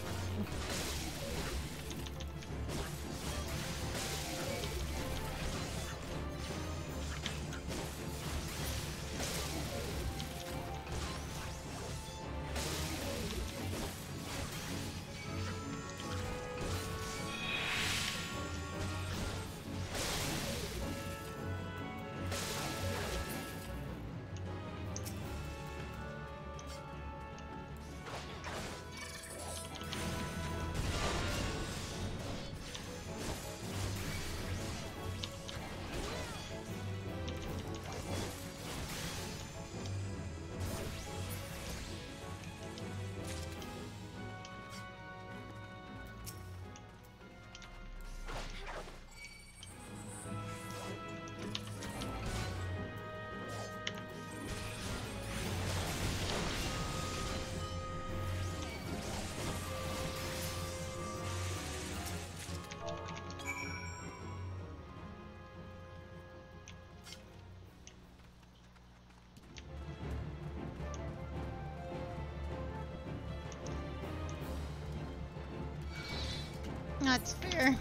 That's fair.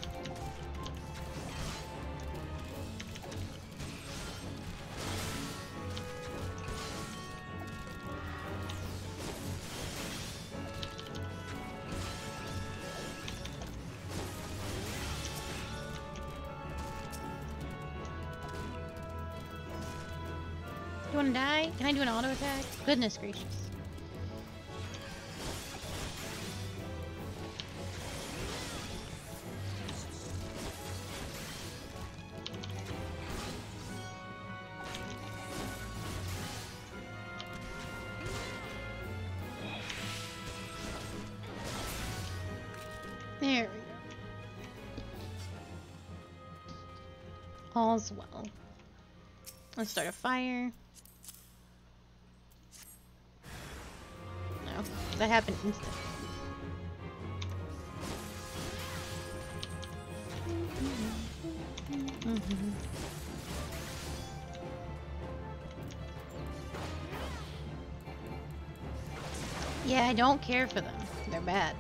You wanna die? Can I do an auto attack? Goodness gracious. There we go. All's well. Let's start a fire. No, that happened instantly. Yeah, I don't care for them. They're bad.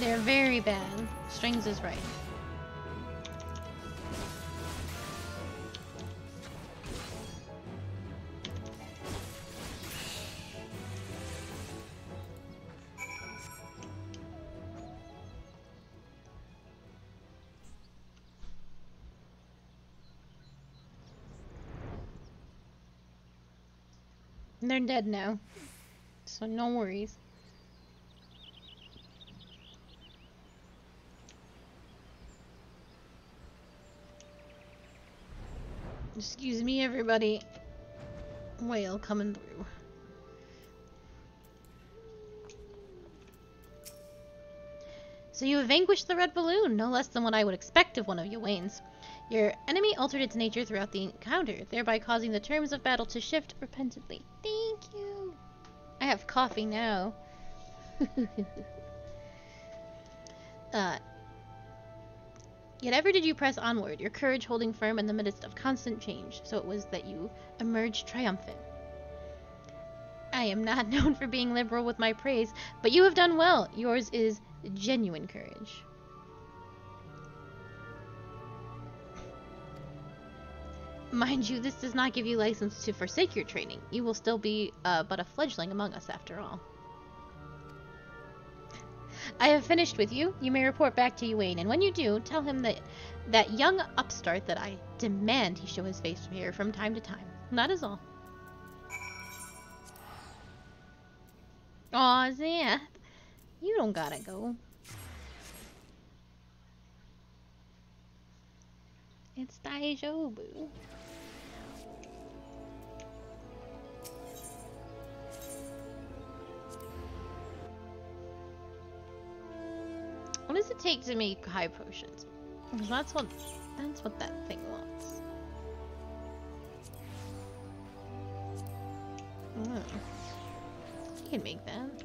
They're very bad. Strings is right. They're dead now, so no worries. Excuse me, everybody. Whale coming through. So you have vanquished the red balloon, no less than what I would expect of one of you Waynes. Your enemy altered its nature throughout the encounter, thereby causing the terms of battle to shift repentantly. Thank you. I have coffee now. Yet ever did you press onward, your courage holding firm in the midst of constant change, so it was that you emerged triumphant. I am not known for being liberal with my praise, but you have done well. Yours is genuine courage. Mind you, this does not give you license to forsake your training. You will still be but a fledgling among us after all. I have finished with you. You may report back to Ywain, and when you do, tell him that young upstart that I demand he show his face here from time to time. That is all. Aw, Xanth. You don't gotta go. It's Daijobu. What does it take to make high potions? Because that's what that thing wants. can make that.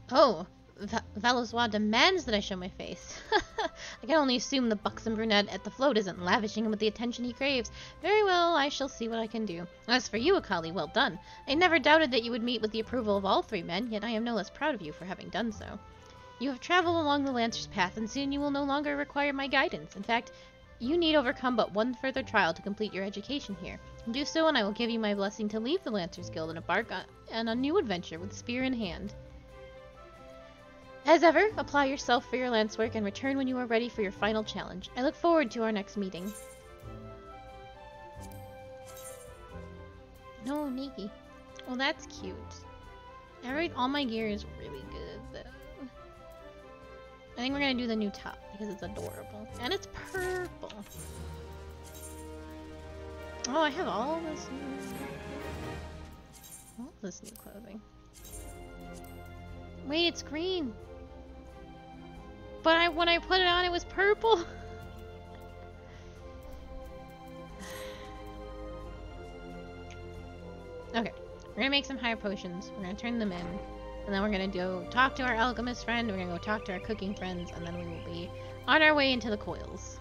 Oh, Valois demands that I show my face. I can only assume the buxom brunette at the float isn't lavishing him with the attention he craves. Very well, I shall see what I can do. As for you, Akali, well done. I never doubted that you would meet with the approval of all 3 men, yet I am no less proud of you for having done so. You have traveled along the Lancer's path, and soon you will no longer require my guidance. In fact, you need overcome but one further trial to complete your education here. Do so, and I will give you my blessing to leave the Lancers Guild and embark on a new adventure with spear in hand. As ever, apply yourself for your lance work and return when you are ready for your final challenge. I look forward to our next meeting. No, Nikki. Well, that's cute. All my gear is really good, though. I think we're gonna do the new top because it's adorable. And it's purple. Oh, I have all this new clothing. Wait, it's green. But when I put it on, it was purple. Okay, we're gonna make some higher potions. We're gonna turn them in. And then we're gonna go talk to our alchemist friend. We're gonna go talk to our cooking friends. And then we will be on our way into the Coils.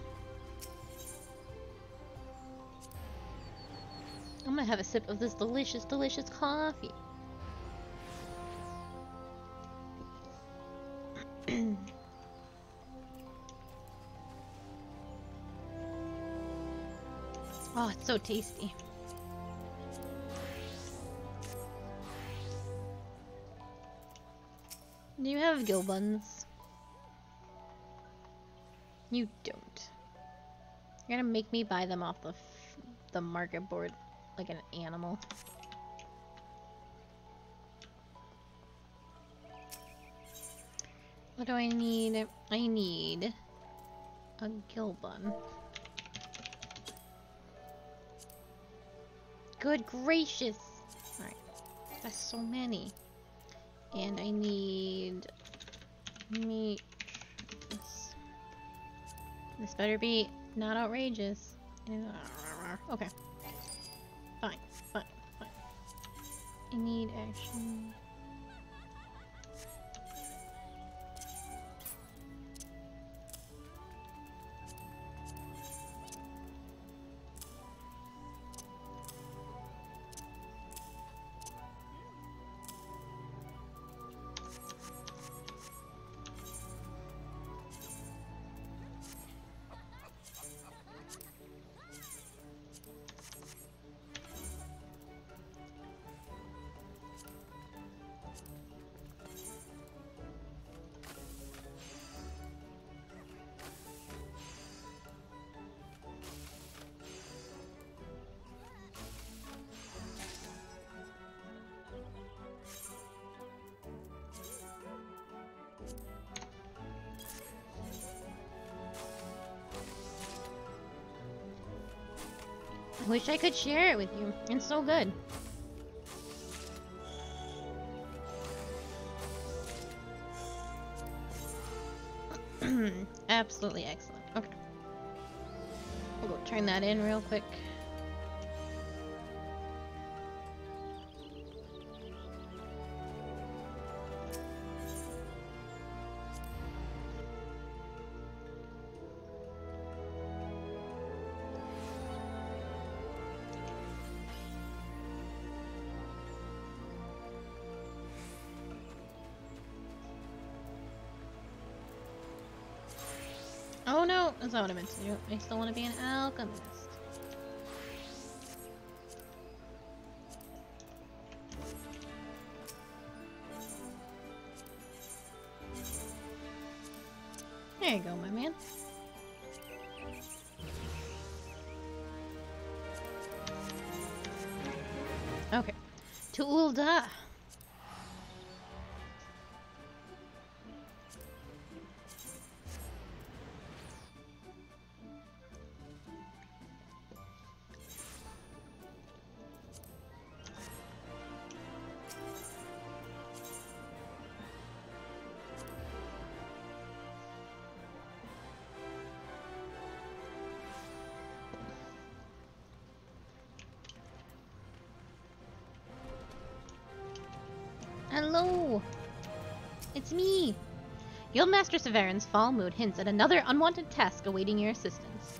I'm gonna have a sip of this delicious, delicious coffee. Oh, it's so tasty. Do you have gill buns? You don't. You're gonna make me buy them off the market board like an animal. What do I need? I need a gill bun. Good gracious! Alright, that's so many. And I need meat. This better be not outrageous. Okay. Fine. I need action. I wish I could share it with you. It's so good. Absolutely excellent. Okay. We'll go turn that in real quick. Oh no, that's not what I meant to do. I still want to be an alchemist. There you go, my man. Okay. To Ulda. Hello! It's me! Guildmaster Severan's foul mood hints at another unwanted task awaiting your assistance.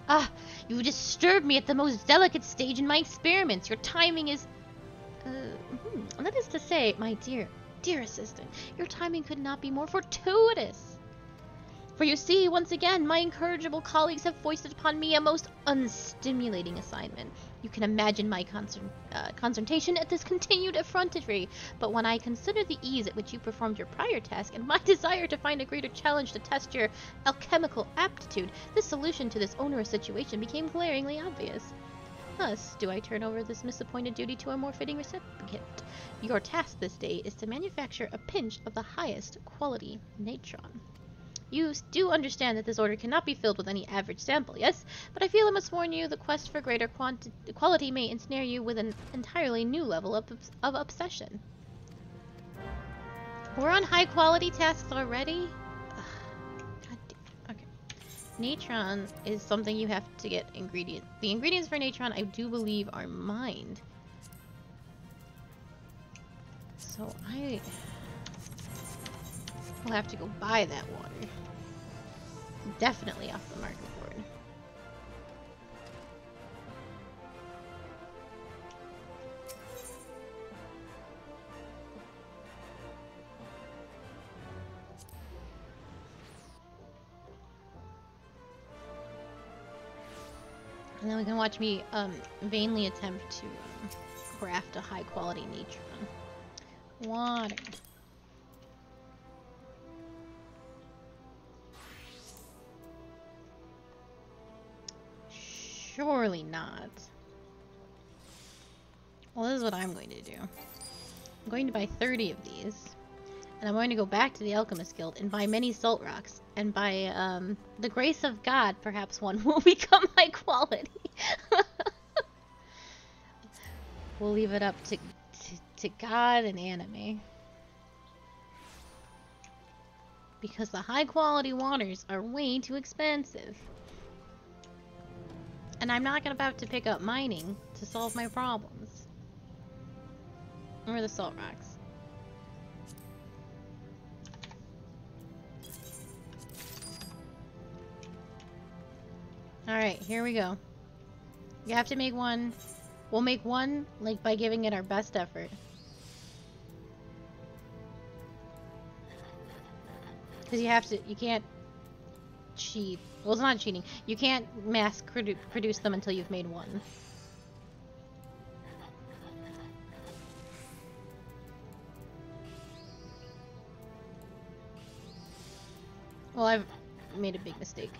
Ah! You disturbed me at the most delicate stage in my experiments! Your timing is... that is to say, my dear assistant, your timing could not be more fortuitous! For you see, once again, my incorrigible colleagues have foisted upon me a most unstimulating assignment. You can imagine my consternation at this continued effrontery, but when I consider the ease at which you performed your prior task and my desire to find a greater challenge to test your alchemical aptitude, the solution to this onerous situation became glaringly obvious. Thus, do I turn over this misappointed duty to a more fitting recipient. Your task this day is to manufacture a pinch of the highest quality natron. You do understand that this order cannot be filled with any average sample, yes? But I feel I must warn you, the quest for greater quality may ensnare you with an entirely new level of obsession. We're on high quality tasks already? God damn. Okay. Natron is something you have to get ingredients. The ingredients for natron, I do believe, are mined. So we'll have to go buy that water. Definitely off the market board. And then we can watch me vainly attempt to craft a high quality natron. Water. Surely not. Well, this is what I'm going to do. I'm going to buy 30 of these. And I'm going to go back to the Alchemist Guild and buy many salt rocks. And by the grace of God, perhaps one will become high quality. We'll leave it up to God and anime. Because the high quality waters are way too expensive. And I'm not about to pick up mining to solve my problems. Or the salt rocks. Alright, here we go. You have to make one. We'll make one, like, by giving it our best effort. Because you can't cheat. Well, it's not cheating. You can't mass produce them until you've made one. Well, I've made a big mistake.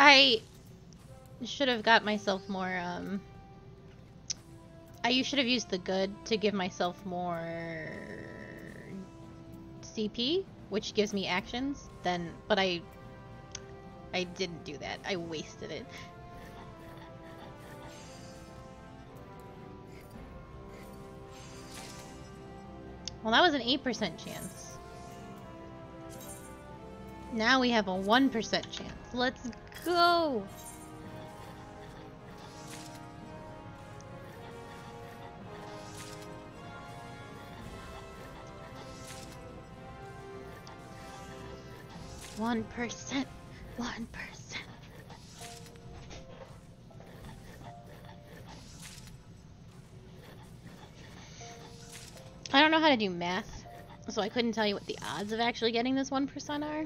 I should have got myself more, I should have used the good to give myself more CP, which gives me actions, but I didn't do that. I wasted it. Well, that was an 8% chance. Now we have a 1% chance. Let's go! One percent. I don't know how to do math, so I couldn't tell you what the odds of actually getting this 1% are.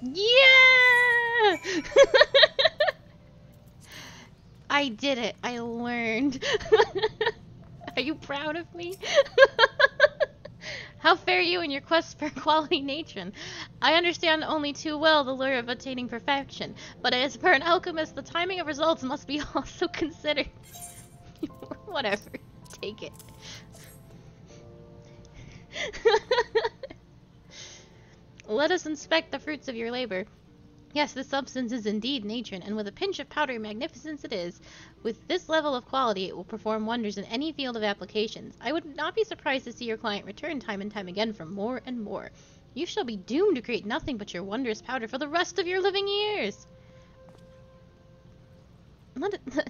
Yeah! I did it. I learned. Are you proud of me? How fare you in your quest for quality natron? I understand only too well the lure of attaining perfection, but as per an alchemist, the timing of results must be also considered. Whatever. Take it. Let us inspect the fruits of your labor. Yes, this substance is indeed nature, and with a pinch of powdery magnificence it is. With this level of quality, it will perform wonders in any field of applications. I would not be surprised to see your client return time and time again for more and more. You shall be doomed to create nothing but your wondrous powder for the rest of your living years.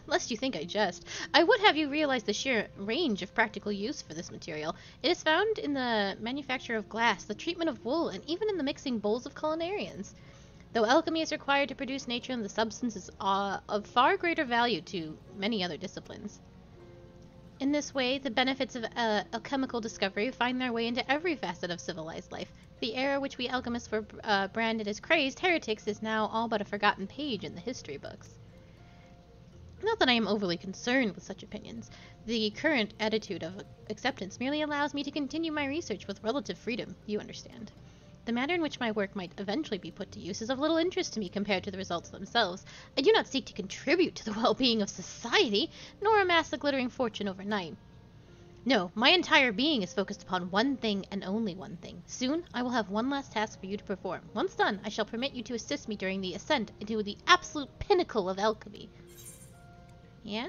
Lest you think I jest, I would have you realize the sheer range of practical use for this material. It is found in the manufacture of glass, the treatment of wool, and even in the mixing bowls of culinarians. Though alchemy is required to produce nature, and the substance is of far greater value to many other disciplines. In this way, the benefits of alchemical discovery find their way into every facet of civilized life. The era which we alchemists were branded as crazed heretics is now all but a forgotten page in the history books. Not that I am overly concerned with such opinions. The current attitude of acceptance merely allows me to continue my research with relative freedom, you understand. The manner in which my work might eventually be put to use is of little interest to me compared to the results themselves. I do not seek to contribute to the well-being of society, nor amass a glittering fortune overnight. No, my entire being is focused upon one thing and only one thing. Soon, I will have one last task for you to perform. Once done, I shall permit you to assist me during the ascent into the absolute pinnacle of alchemy. Yeah?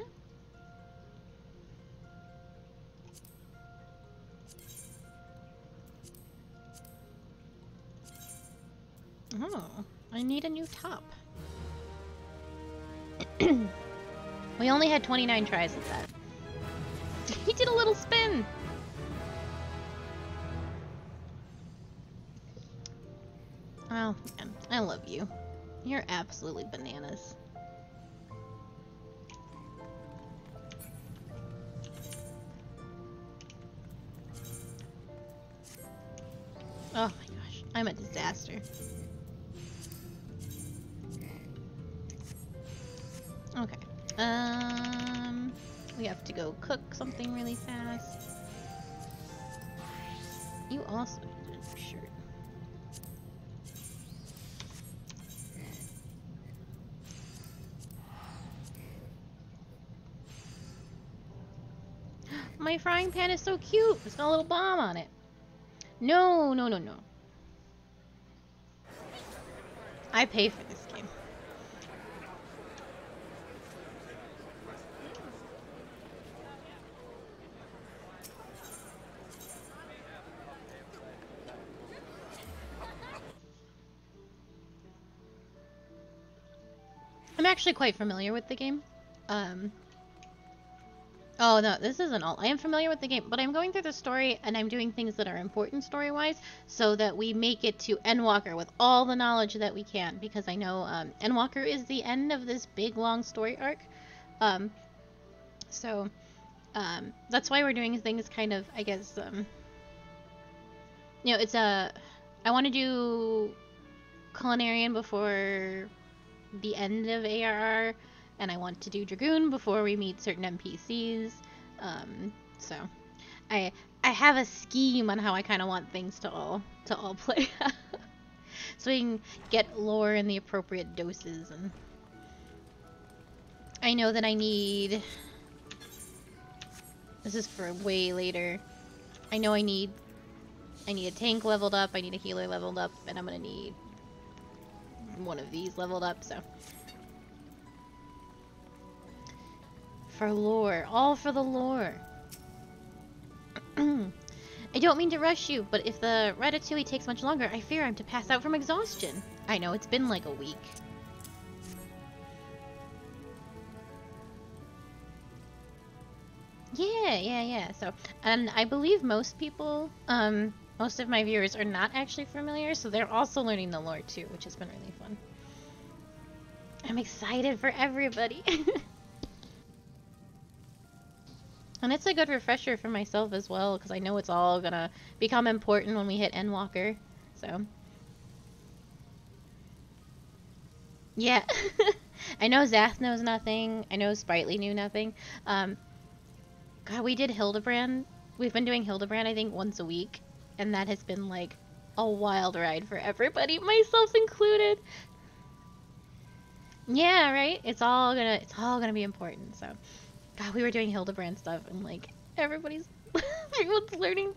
Oh, I need a new top. We only had 29 tries with that. He did a little spin! Oh, man, I love you. You're absolutely bananas. Oh my gosh, I'm a disaster. Okay. We have to go cook something really fast. You also need a shirt. My frying pan is so cute. It's got a little bomb on it. No, no, no, no. I pay for this game. I'm actually quite familiar with the game. Oh no, this isn't all. I am familiar with the game, but I'm going through the story and I'm doing things that are important story-wise so that we make it to Endwalker with all the knowledge that we can, because I know Endwalker is the end of this big long story arc. That's why we're doing things kind of, I guess, you know, it's a... I want to do Culinarian before the end of ARR, and I want to do Dragoon before we meet certain NPCs. So I have a scheme on how I kind of want things to all play out. So we can get lore in the appropriate doses. And I know that I need... This is for way later. I know I need a tank leveled up, I need a healer leveled up, and I'm gonna need one of these leveled up, so... For lore. All for the lore. I don't mean to rush you, but if the ratatouille takes much longer, I fear I'm to pass out from exhaustion. I know, it's been like a week. Yeah. So, and I believe most people, most of my viewers are not actually familiar, so they're also learning the lore too, which has been really fun. I'm excited for everybody. And it's a good refresher for myself as well, because I know it's all gonna become important when we hit Endwalker, so. Yeah. I know Zath knows nothing. I know Sprightly knew nothing. God, we did Hildebrand. We've been doing Hildebrand, I think, once a week. And that has been, like, a wild ride for everybody, myself included. Yeah, right? It's all gonna be important, so. God, we were doing Hildebrand stuff, and, like, everyone's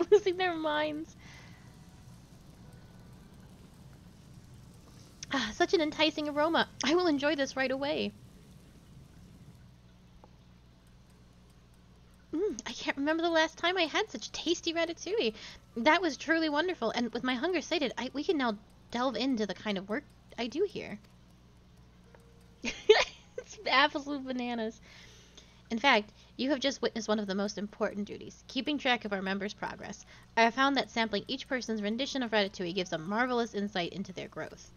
losing their minds. Ah, such an enticing aroma. I will enjoy this right away. I can't remember the last time I had such tasty ratatouille. That was truly wonderful, and with my hunger sated, we can now delve into the kind of work I do here. It's absolute bananas. In fact, you have just witnessed one of the most important duties, keeping track of our members' progress. I have found that sampling each person's rendition of ratatouille gives a marvelous insight into their growth.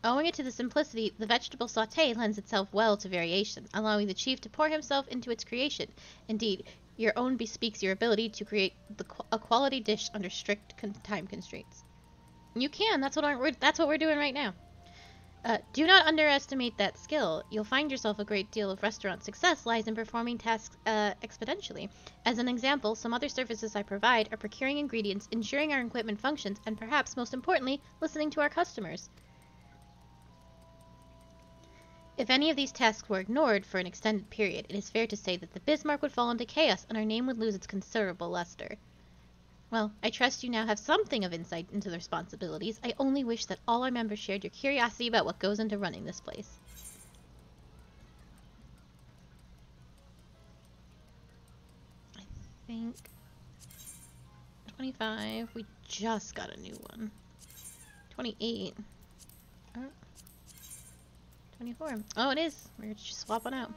Owing to the simplicity, the vegetable sauté lends itself well to variation, allowing the chief to pour himself into its creation. Indeed, your own bespeaks your ability to create a quality dish under strict time constraints. You can. That's what we're doing right now. Do not underestimate that skill. You'll find yourself a great deal of restaurant success lies in performing tasks exponentially. As an example, some other services I provide are procuring ingredients, ensuring our equipment functions, and perhaps most importantly, listening to our customers. If any of these tasks were ignored for an extended period, it is fair to say that the Bismarck would fall into chaos and our name would lose its considerable luster. Well, I trust you now have something of insight into the responsibilities. I only wish that all our members shared your curiosity about what goes into running this place. I think 25. We just got a new one. 28. 24. Oh, it is. We're just swapping out.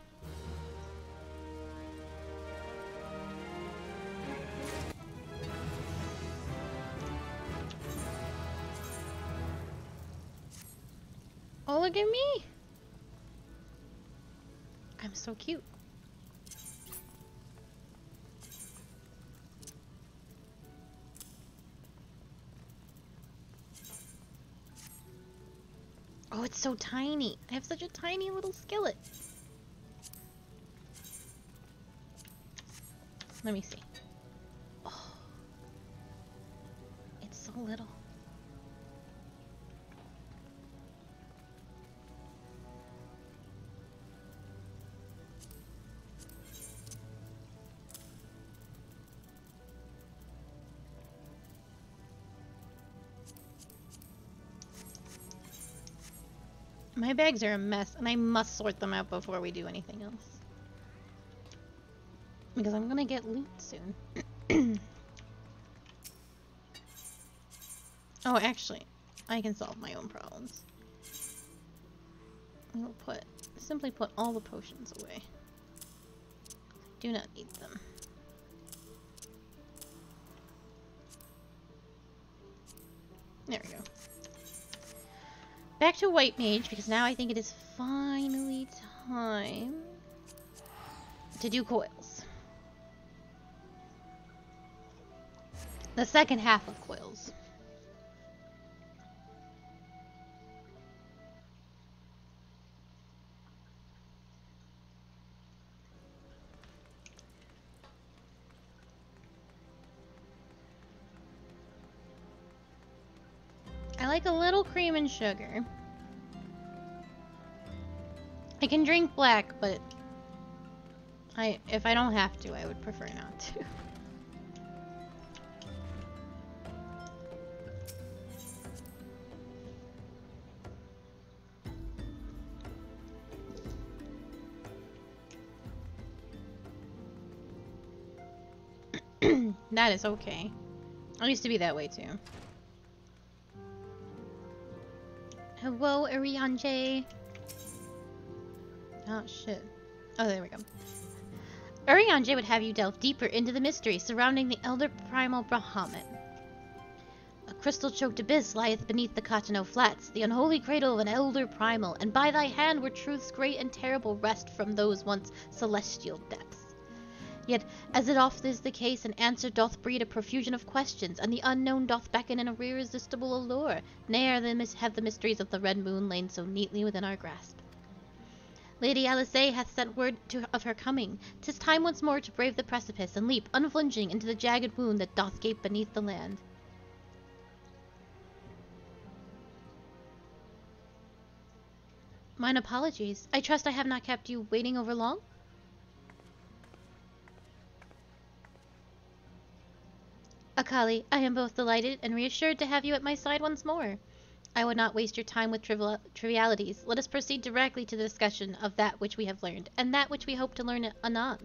Oh, look at me! I'm so cute. Oh, it's so tiny. I have such a tiny little skillet. Let me see. Oh, it's so little. My bags are a mess, and I must sort them out before we do anything else. Because I'm gonna get loot soon. Oh, actually, I can solve my own problems. We'll simply put all the potions away. Do not need them. There we go. Back to White Mage, because now I think it is finally time to do Coils. The second half of Coils. I like a little cream and sugar. I can drink black, but if I don't have to, I would prefer not to. That is okay. I used to be that way too. Hello, Arianje. Oh, shit. Oh, there we go. Arianje would have you delve deeper into the mystery surrounding the Elder Primal Bahamut. A crystal-choked abyss lieth beneath the Cotonou Flats, the unholy cradle of an Elder Primal, and by thy hand where truth's great and terrible rest from those once celestial depths. Yet, as it oft is the case, an answer doth breed a profusion of questions, and the unknown doth beckon an irresistible allure. Ne'er have the mysteries of the Red Moon lain so neatly within our grasp. Lady Alice hath sent word of her coming. 'Tis time once more to brave the precipice, and leap, unflinching, into the jagged wound that doth gape beneath the land. Mine apologies. I trust I have not kept you waiting over long? Akali, I am both delighted and reassured to have you at my side once more. I would not waste your time with trivialities. Let us proceed directly to the discussion of that which we have learned, and that which we hope to learn anon.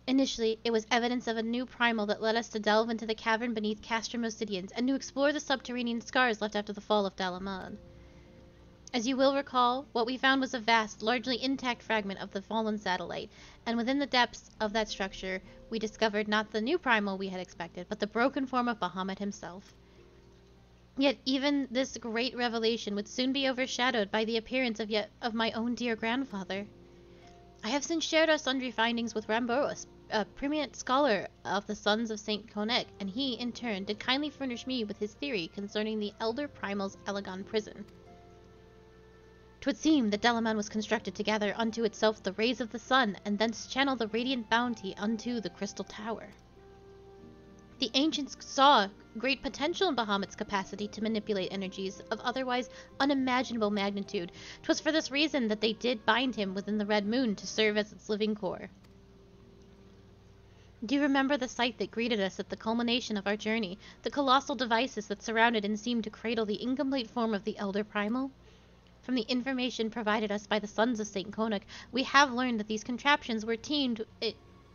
Initially, it was evidence of a new primal that led us to delve into the cavern beneath Castrum Obsidians and to explore the subterranean scars left after the fall of Dalaman. As you will recall, what we found was a vast, largely intact fragment of the fallen satellite, and within the depths of that structure, we discovered not the new primal we had expected, but the broken form of Bahamut himself. Yet even this great revelation would soon be overshadowed by the appearance of my own dear grandfather. I have since shared our sundry findings with Ramboros, a preeminent scholar of the Sons of St. Konek, and he, in turn, did kindly furnish me with his theory concerning the Elder Primal's Elegon prison. 'Twould seem that Dalaman was constructed to gather unto itself the rays of the sun, and thence channel the radiant bounty unto the Crystal Tower. The ancients saw great potential in Bahamut's capacity to manipulate energies of otherwise unimaginable magnitude. 'Twas for this reason that they did bind him within the Red Moon to serve as its living core. Do you remember the sight that greeted us at the culmination of our journey, the colossal devices that surrounded and seemed to cradle the incomplete form of the Elder Primal? From the information provided us by the Sons of St. Konek, we have learned that these contraptions were teamed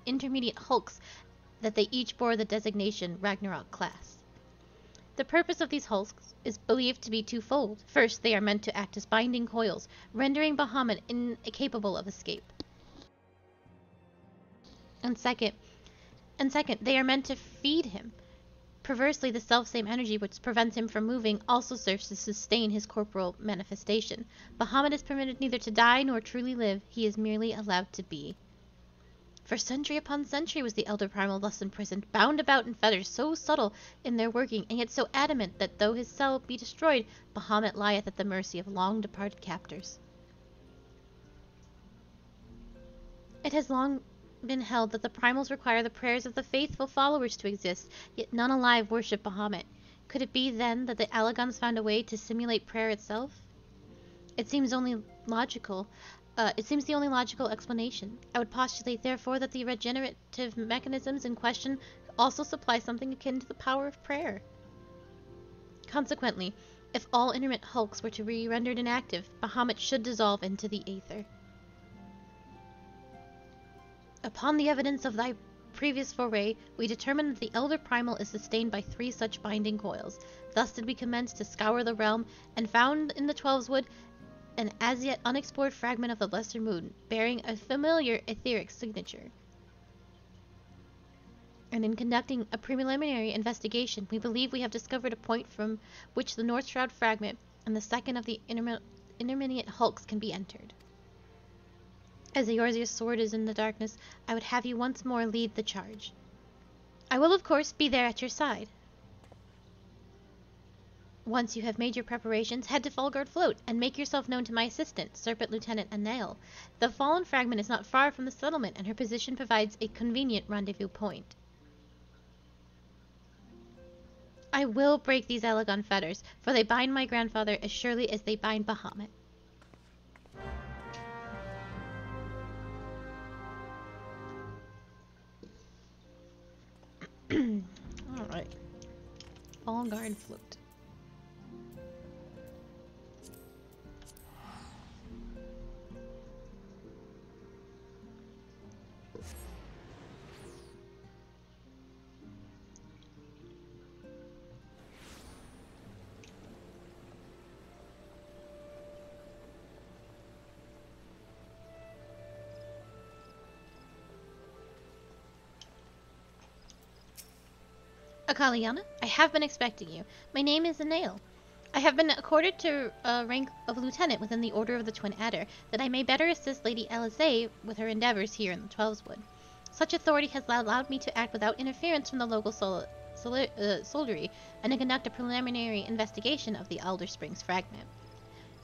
intermediate hulks, that they each bore the designation Ragnarok class. The purpose of these hulks is believed to be twofold. First, they are meant to act as binding coils, rendering Bahamut incapable of escape. And second, they are meant to feed him. Perversely, the selfsame energy which prevents him from moving also serves to sustain his corporal manifestation. Bahamut is permitted neither to die nor truly live, he is merely allowed to be. For century upon century was the Elder Primal thus imprisoned, bound about in fetters so subtle in their working, and yet so adamant that though his cell be destroyed, Bahamut lieth at the mercy of long-departed captors. It has long been held that the primals require the prayers of the faithful followers to exist, yet none alive worship Bahamut. Could it be, then, that the Allagons found a way to simulate prayer itself? It seems the only logical explanation. I would postulate, therefore, that the regenerative mechanisms in question also supply something akin to the power of prayer. Consequently, if all intermittent hulks were to be rendered inactive, Bahamut should dissolve into the aether. Upon the evidence of thy previous foray, we determined that the Elder Primal is sustained by 3 such binding coils. Thus did we commence to scour the realm, and found in the Twelveswood an as yet unexplored fragment of the Lesser Moon, bearing a familiar etheric signature. And in conducting a preliminary investigation, we believe we have discovered a point from which the North Shroud fragment and the second of the intermediate hulks can be entered. As Eorzea's sword is in the darkness, I would have you once more lead the charge. I will, of course, be there at your side. Once you have made your preparations, head to Fulgard Float, and make yourself known to my assistant, Serpent Lieutenant Anael. The fallen fragment is not far from the settlement, and her position provides a convenient rendezvous point. I will break these Elegon fetters, for they bind my grandfather as surely as they bind Bahamut. Alright. Fulgard Float. Akaliana, I have been expecting you. My name is Anael. I have been accorded to rank of lieutenant within the Order of the Twin Adder, that I may better assist Lady Alizé with her endeavors here in the Twelveswood. Such authority has allowed me to act without interference from the local soldiery, and to conduct a preliminary investigation of the Elder Springs fragment.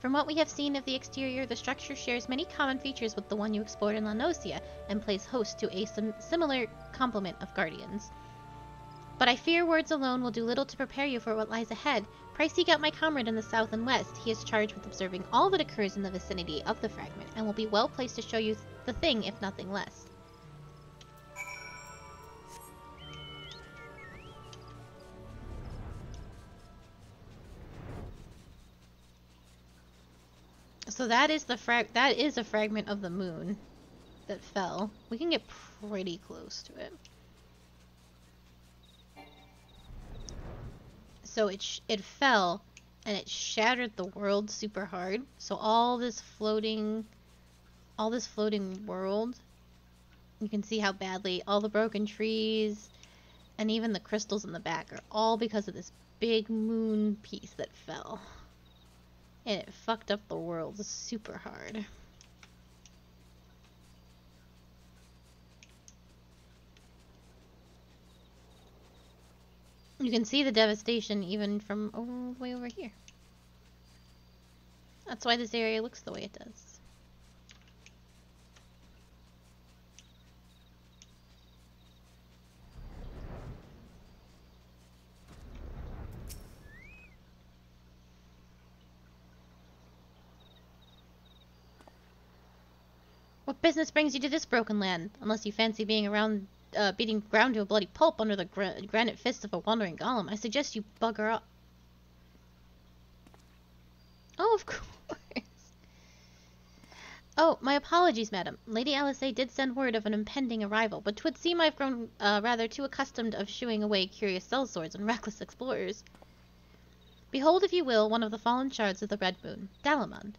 From what we have seen of the exterior, the structure shares many common features with the one you explored in La Nocia, and plays host to a similar complement of guardians. But I fear words alone will do little to prepare you for what lies ahead. Pray seek out my comrade in the south and west. He is charged with observing all that occurs in the vicinity of the fragment, and will be well placed to show you the thing, if nothing less. So that is that is a fragment of the moon that fell. We can get pretty close to it. So it fell and it shattered the world super hard. So all this floating world, you can see how badly all the broken trees and even the crystals in the back are all because of this big moon piece that fell. And it fucked up the world super hard. You can see the devastation even from all the way over here. That's why this area looks the way it does. What business brings you to this broken land? Unless you fancy being around, beating ground to a bloody pulp under the granite fist of a wandering golem, I suggest you bugger up. Oh, of course. Oh, my apologies, madam. Lady Alisaie did send word of an impending arrival, but 'twould seem I've grown rather too accustomed of shooing away curious sellswords and reckless explorers. Behold, if you will, one of the fallen shards of the Red Moon, Dalamond.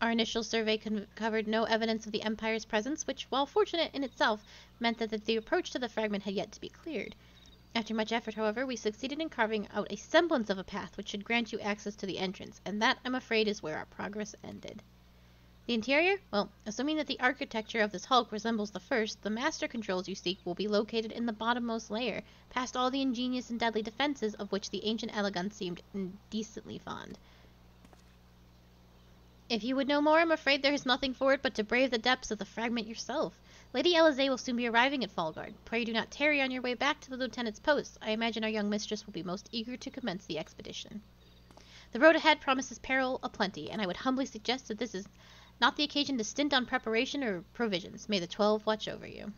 Our initial survey covered no evidence of the Empire's presence, which, while fortunate in itself, meant that the approach to the fragment had yet to be cleared. After much effort, however, we succeeded in carving out a semblance of a path which should grant you access to the entrance, and that, I'm afraid, is where our progress ended. The interior? Well, assuming that the architecture of this hulk resembles the first, the master controls you seek will be located in the bottommost layer, past all the ingenious and deadly defenses of which the ancient elegant seemed indecently fond. If you would know more, I'm afraid there is nothing for it but to brave the depths of the fragment yourself. Lady Alisaie will soon be arriving at Fallguard. Pray do not tarry on your way back to the lieutenant's post. I imagine our young mistress will be most eager to commence the expedition. The road ahead promises peril aplenty, and I would humbly suggest that this is not the occasion to stint on preparation or provisions. May the 12 watch over you.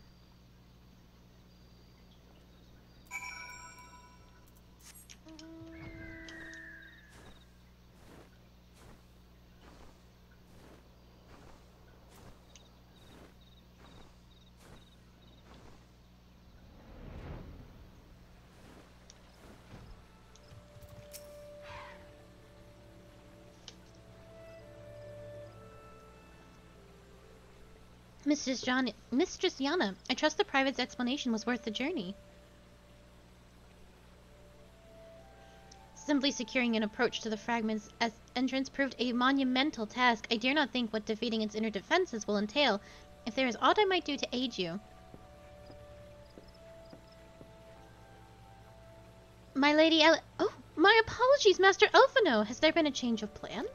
Mistress Yana, I trust the private's explanation was worth the journey. Simply securing an approach to the fragment's entrance proved a monumental task. I dare not think what defeating its inner defenses will entail. If there is aught I might do to aid you... My Lady Oh, my apologies, Master Elfino! Has there been a change of plan?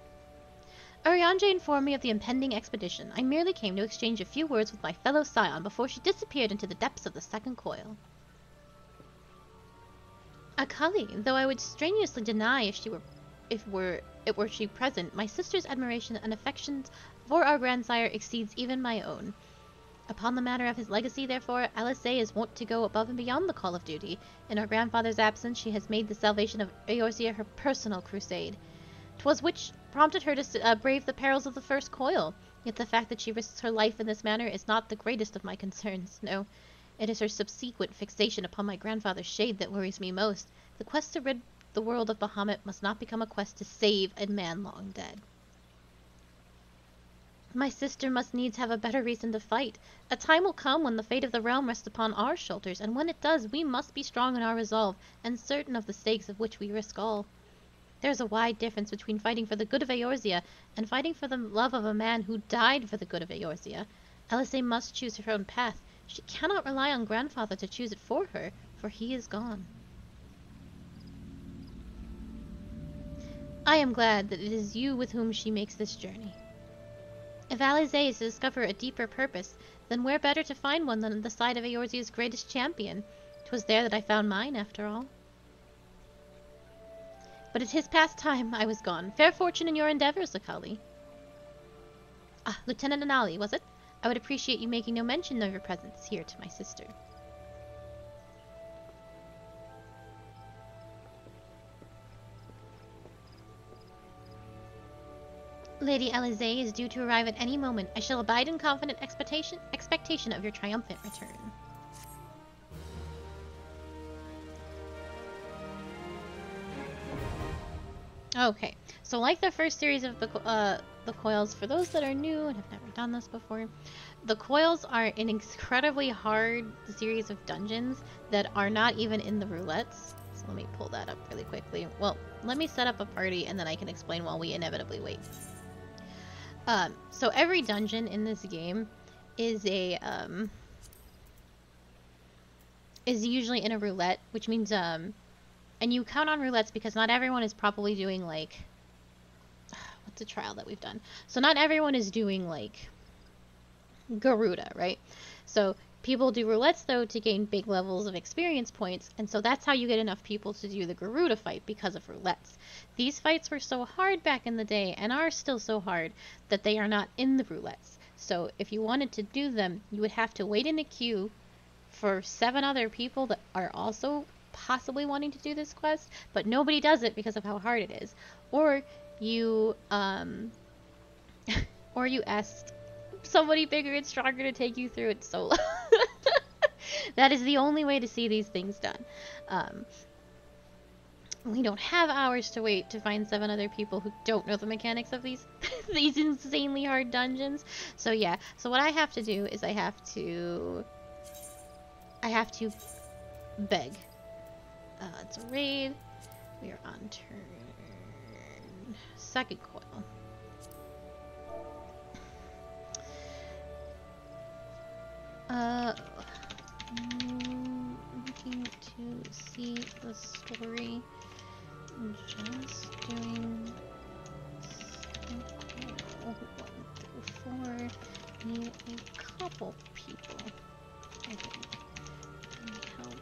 Urianger informed me of the impending expedition. I merely came to exchange a few words with my fellow scion before she disappeared into the depths of the second coil. Akali, though I would strenuously deny if it were she present, my sister's admiration and affections for our grandsire exceeds even my own. Upon the matter of his legacy, therefore, Alisaie is wont to go above and beyond the call of duty. In our grandfather's absence, she has made the salvation of Eorzea her personal crusade. 'Twas which prompted her to brave the perils of the first coil. Yet the fact that she risks her life in this manner is not the greatest of my concerns. No, it is her subsequent fixation upon my grandfather's shade that worries me most. The quest to rid the world of Bahamut must not become a quest to save a man long dead. My sister must needs have a better reason to fight. A time will come when the fate of the realm rests upon our shoulders, and when it does, we must be strong in our resolve, and certain of the stakes of which we risk all. There is a wide difference between fighting for the good of Eorzea and fighting for the love of a man who died for the good of Eorzea. Alisaie must choose her own path. She cannot rely on grandfather to choose it for her, for he is gone. I am glad that it is you with whom she makes this journey. If Alisaie is to discover a deeper purpose, then where better to find one than at the side of Eorzea's greatest champion? 'Twas there that I found mine, after all. But at his past time I was gone. Fair fortune in your endeavors, Akali. Ah, Lieutenant Anali, was it? I would appreciate you making no mention of your presence here to my sister. Lady Elizée is due to arrive at any moment. I shall abide in confident expectation of your triumphant return. Okay, so like the first series of the Coils, for those that are new and have never done this before, the Coils are an incredibly hard series of dungeons that are not even in the roulettes. So let me pull that up really quickly. Well, let me set up a party and then I can explain while we inevitably wait. So every dungeon in this game is is usually in a roulette, which means and you count on roulettes because not everyone is probably doing like what's a trial that we've done. So not everyone is doing like Garuda, right? So people do roulettes though to gain big levels of experience points, and so that's how you get enough people to do the Garuda fight, because of roulettes. These fights were so hard back in the day, and are still so hard, that they are not in the roulettes. So if you wanted to do them, you would have to wait in a queue for 7 other people that are also possibly wanting to do this quest, but nobody does it because of how hard it is. Or you or you asked somebody bigger and stronger to take you through it solo. That is the only way to see these things done. We don't have hours to wait to find 7 other people who don't know the mechanics of these these insanely hard dungeons. So yeah, so what I have to do is I have to beg. It's a raid. We are on turn 2nd coil. Looking to see the story. Just doing 1 through 4. Need a couple people, I think, can help.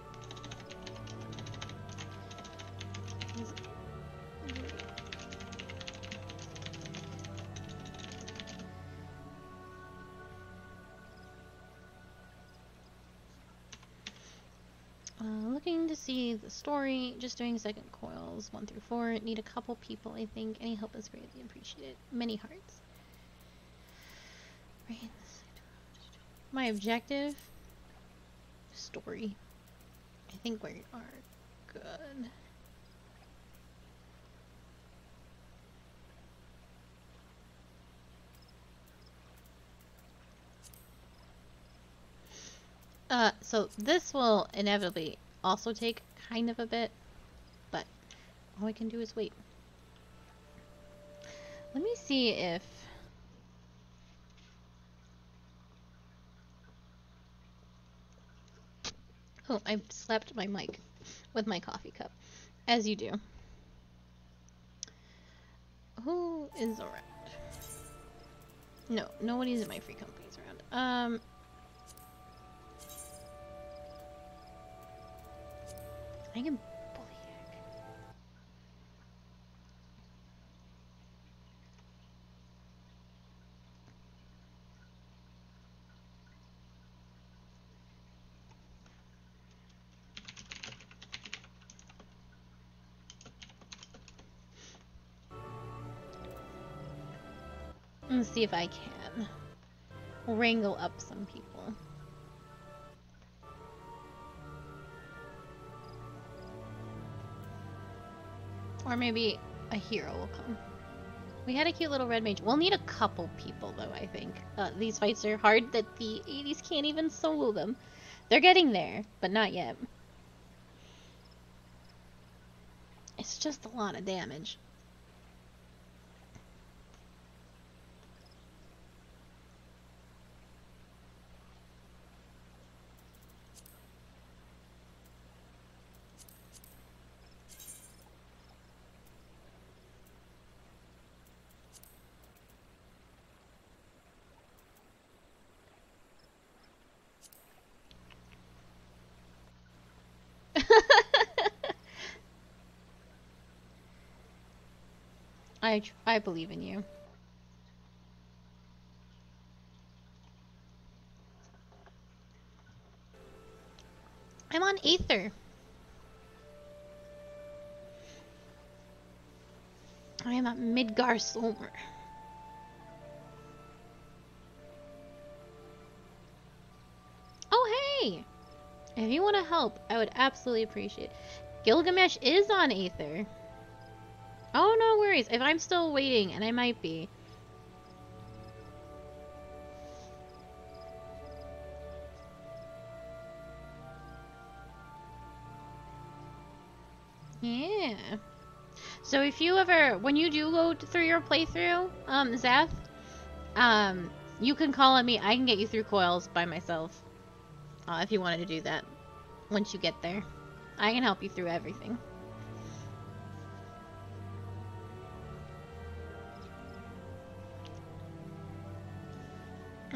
Looking to see the story, just doing 2nd coils, 1 through 4. Need a couple people, I think. Any help is greatly appreciated. Many hearts. My objective? Story. I think we are good. So this will inevitably also take kind of a bit, but all we can do is wait. Let me see if... Oh, I slapped my mic with my coffee cup, as you do. Who is around? No, nobody's in my free companies around. I can bully Let's see if I can wrangle up some people. Or maybe a hero will come. We had a cute little red mage. We'll need a couple people though, I think. These fights are hard that the 80s can't even solo them. They're getting there, but not yet. It's just a lot of damage. I believe in you. I'm on Aether. I am at Midgar Solmer. hey, if you want to help, I would absolutely appreciate it. Gilgamesh is on Aether. Oh, no worries. If I'm still waiting, and I might be. Yeah. So if you ever, when you do go through your playthrough, Zath, you can call on me. I can get you through Coils by myself. If you wanted to do that. Once you get there. I can help you through everything.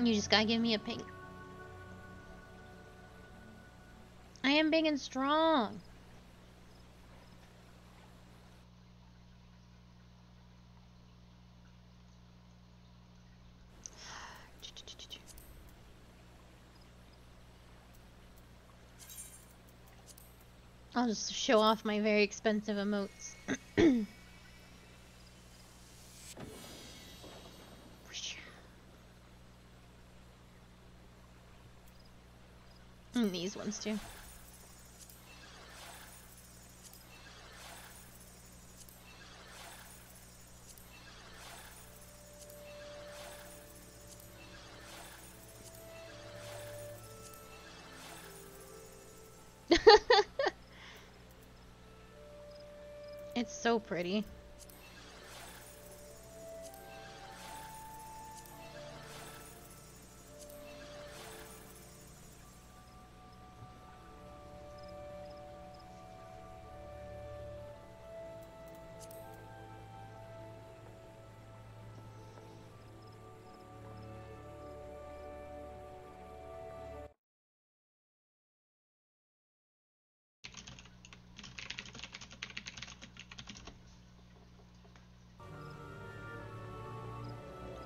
You just gotta give me a ping. I am big and strong. I'll just show off my very expensive emotes. And these ones too. It's so pretty.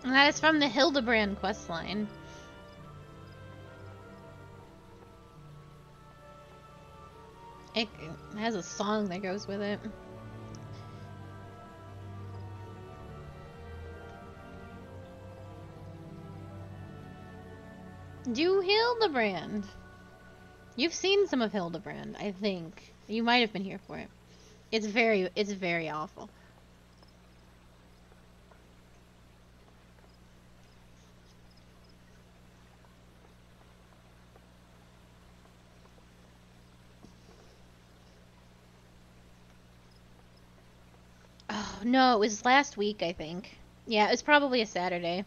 And that is from the Hildebrand questline. It has a song that goes with it. Do Hildebrand. You've seen some of Hildebrand, I think. You might have been here for it. It's very awful. Oh, no, it was last week, I think. Yeah, it was probably a Saturday.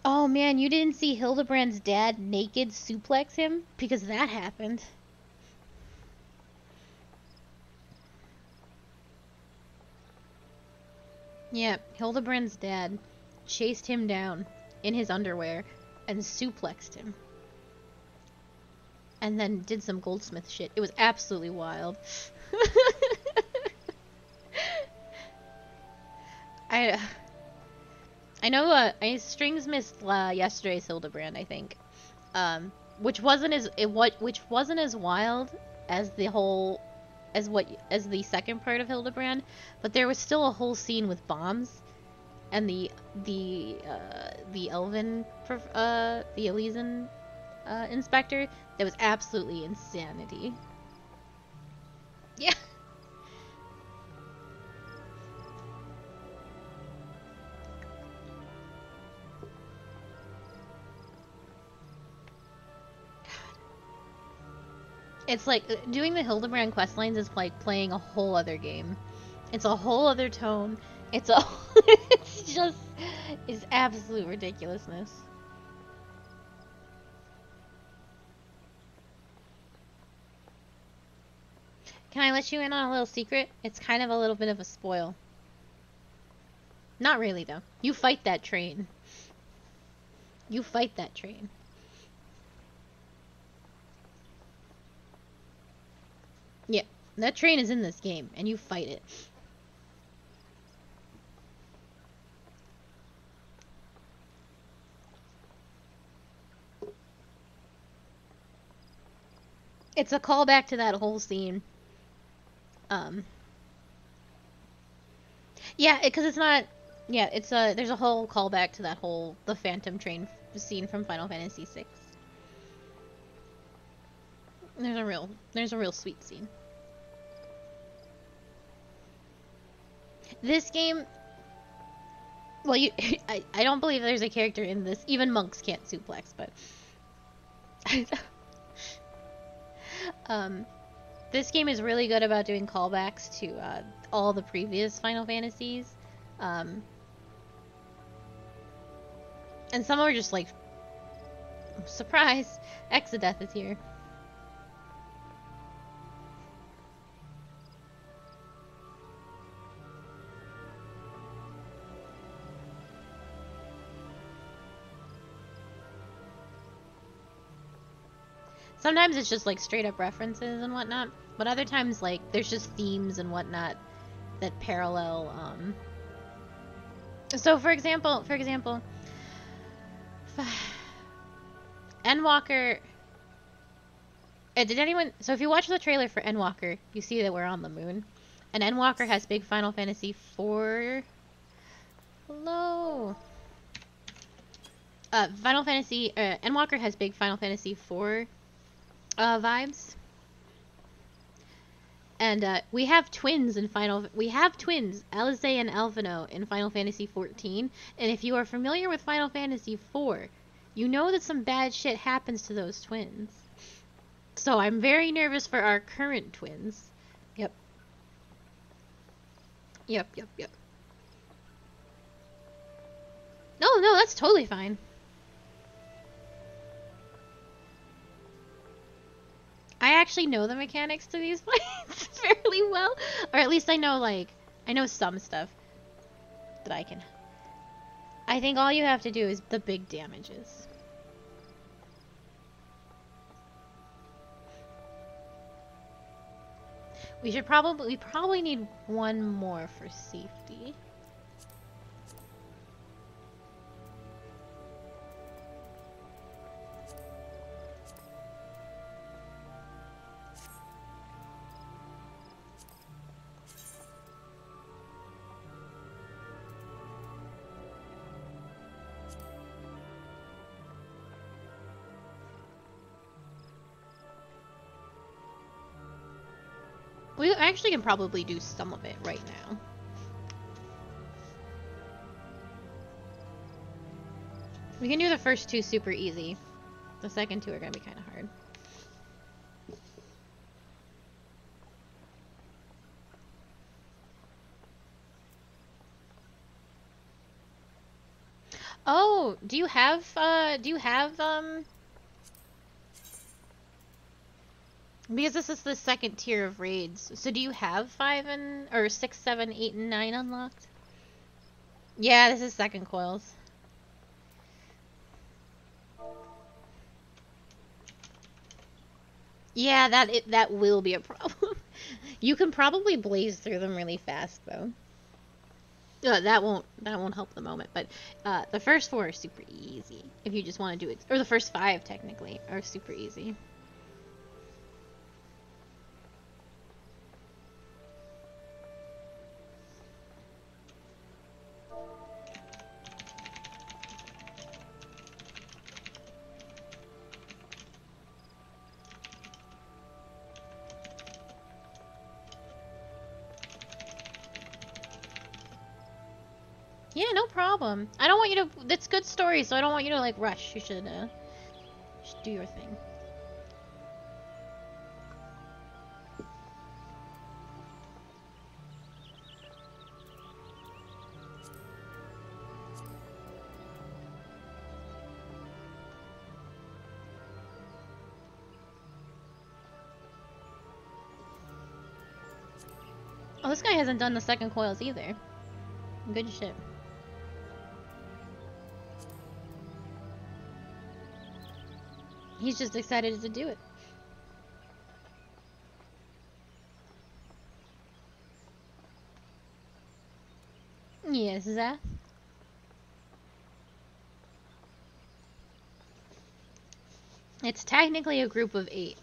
Oh man, you didn't see Hildebrand's dad naked suplex him? Because that happened. Yeah, Hildebrand's dad chased him down in his underwear and suplexed him. And then did some goldsmith shit. It was absolutely wild. I know I strings missed yesterday's Hildebrand, I think. Which wasn't as wild as the second part of Hildebrand, but there was still a whole scene with bombs and the Elysian inspector that was absolutely insanity. Yeah. It's like doing the Hildebrand questlines is like playing a whole other game. It's a whole other tone. It's absolute ridiculousness. Can I let you in on a little secret? It's kind of a little bit of a spoil. Not really though. You fight that train. You fight that train. Yeah, that train is in this game, and you fight it. It's a callback to that whole scene. Yeah, because it's not... Yeah, it's there's a whole callback to that whole... The Phantom Train scene from Final Fantasy VI. There's a real sweet scene. This game, well, I don't believe there's a character in this. Even monks can't suplex, but this game is really good about doing callbacks to all the previous Final Fantasies. And some are just like, surprise, XIV is here. Sometimes it's just like straight up references and whatnot, but other times like there's just themes and whatnot that parallel. So for example, Endwalker. Did anyone? So if you watch the trailer for Endwalker, you see that we're on the moon, and Endwalker has big Final Fantasy IV. Hello. Endwalker has big Final Fantasy IV vibes, and we have twins in Alice and Alphino in Final Fantasy XIV, and if you are familiar with Final Fantasy IV, you know that some bad shit happens to those twins. So I'm very nervous for our current twins. Yep. No, that's totally fine. I actually know the mechanics to these fights fairly well. Or at least I know some stuff that I can. I think all you have to do is the big damages. We probably need one more for safety. We actually can probably do some of it right now. We can do the first two super easy. The second two are going to be kind of hard. Oh, do you have because this is the second tier of raids, so do you have 6, 7, 8, and 9 unlocked? Yeah, this is second Coils. Yeah, that will be a problem. You can probably blaze through them really fast though. That won't help the moment, but the first 4 are super easy if you just want to do it, or the first 5 technically are super easy. Yeah, no problem. I don't want you to. That's good story, so I don't want you to like rush. You should do your thing. Oh, this guy hasn't done the second Coils either. Good shit. He's just excited to do it. Yes, Zeth. It's technically a group of 8.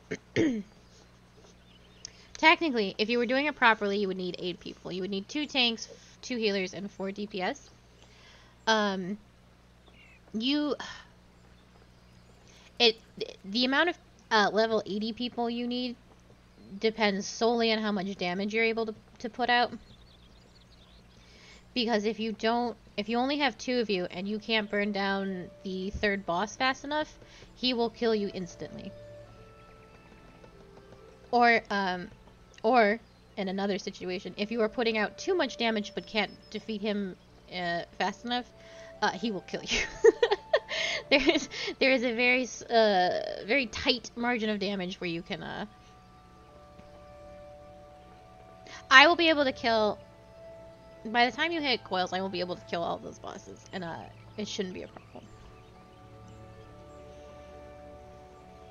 Technically, if you were doing it properly, you would need 8 people. You would need 2 tanks, 2 healers, and 4 DPS. The amount of level 80 people you need depends solely on how much damage you're able to put out. Because if you only have 2 of you and you can't burn down the 3rd boss fast enough, he will kill you instantly. Or in another situation, if you are putting out too much damage but can't defeat him fast enough, he will kill you. There is a very tight margin of damage where you can. I will be able to kill. By the time you hit Coils, I will be able to kill all of those bosses, and it shouldn't be a problem.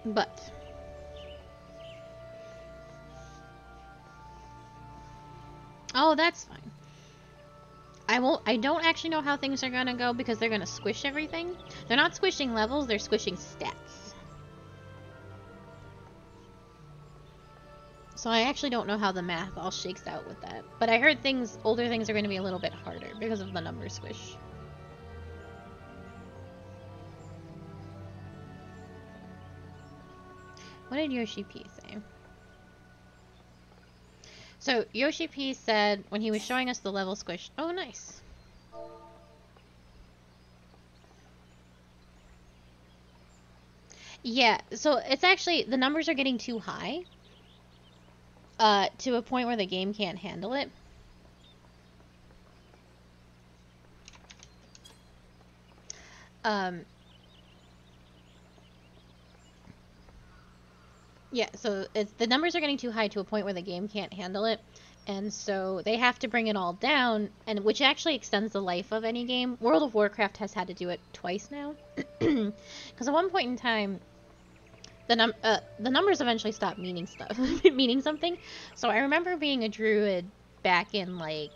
But oh, that's fine. I don't actually know how things are gonna go because they're gonna squish everything. They're not squishing levels, they're squishing stats. So I actually don't know how the math all shakes out with that. But I heard older things are gonna be a little bit harder because of the number squish. What did Yoshi P say? So, Yoshi P said when he was showing us the level squish... Oh, nice. Yeah, so it's actually... The numbers are getting too high. To a point where the game can't handle it. Yeah, so the numbers are getting too high to a point where the game can't handle it, and so they have to bring it all down, and which actually extends the life of any game. World of Warcraft has had to do it twice now, because at one point in time, the numbers eventually stopped meaning meaning something. So I remember being a druid back in like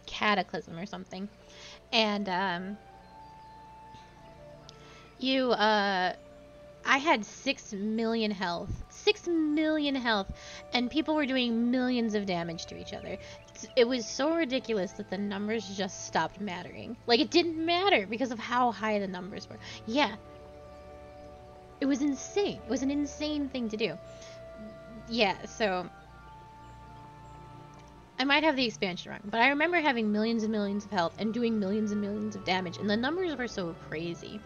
Cataclysm or something, and I had 6 million health. 6 million health. And people were doing millions of damage to each other. It was so ridiculous that the numbers just stopped mattering. Like, it didn't matter because of how high the numbers were. Yeah. It was insane. It was an insane thing to do. Yeah, so... I might have the expansion wrong, but I remember having millions and millions of health and doing millions and millions of damage. And the numbers were so crazy.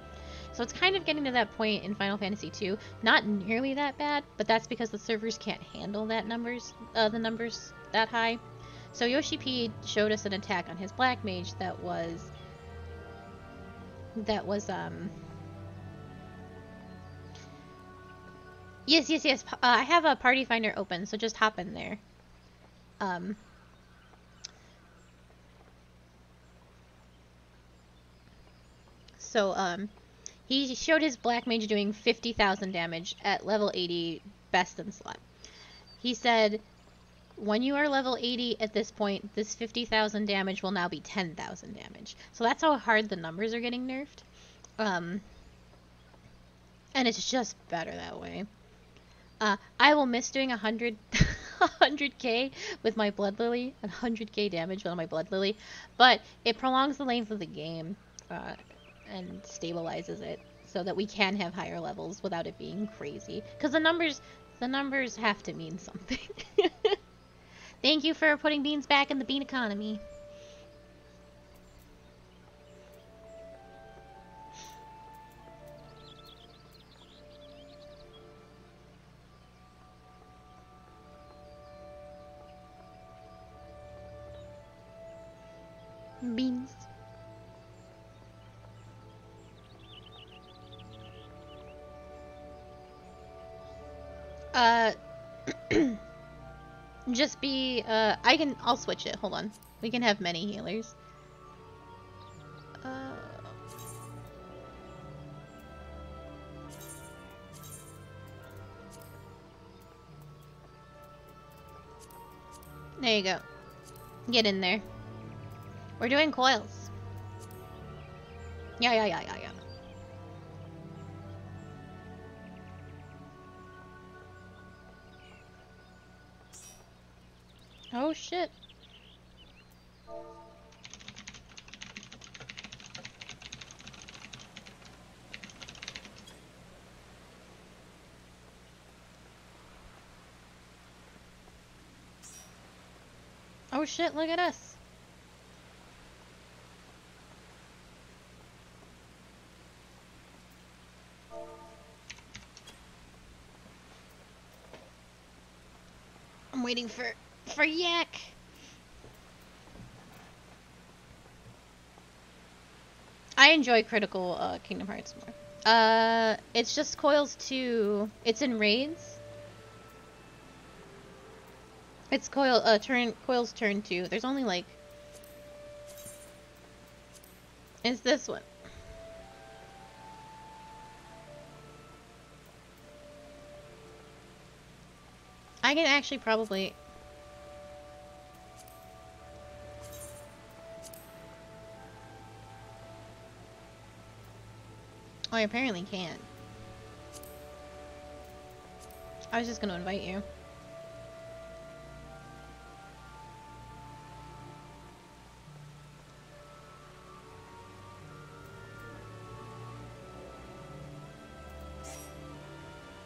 So it's kind of getting to that point in Final Fantasy II. Not nearly that bad, but that's because the servers can't handle the numbers that high. So Yoshi P showed us an attack on his Black Mage that was Yes. I have a party finder open, so just hop in there. He showed his Black Mage doing 50,000 damage at level 80 best in slot. He said, when you are level 80 at this point, this 50,000 damage will now be 10,000 damage. So that's how hard the numbers are getting nerfed. And it's just better that way. I will miss doing 100k with my Blood Lily, 100k damage on my Blood Lily, but it prolongs the length of the game. And stabilizes it so that we can have higher levels without it being crazy. Because the numbers have to mean something. Thank you for putting beans back in the bean economy. Beans. Just be, I'll switch it, hold on. We can have many healers. There you go. Get in there. We're doing Coils. Yeah. Oh shit. Oh shit, look at us. I'm waiting for Yak. I enjoy Critical Kingdom Hearts more. It's just Coils 2. It's in raids. It's Coils turn 2. There's only like... It's this one. I can actually probably... Oh, I apparently can. I was just gonna invite you.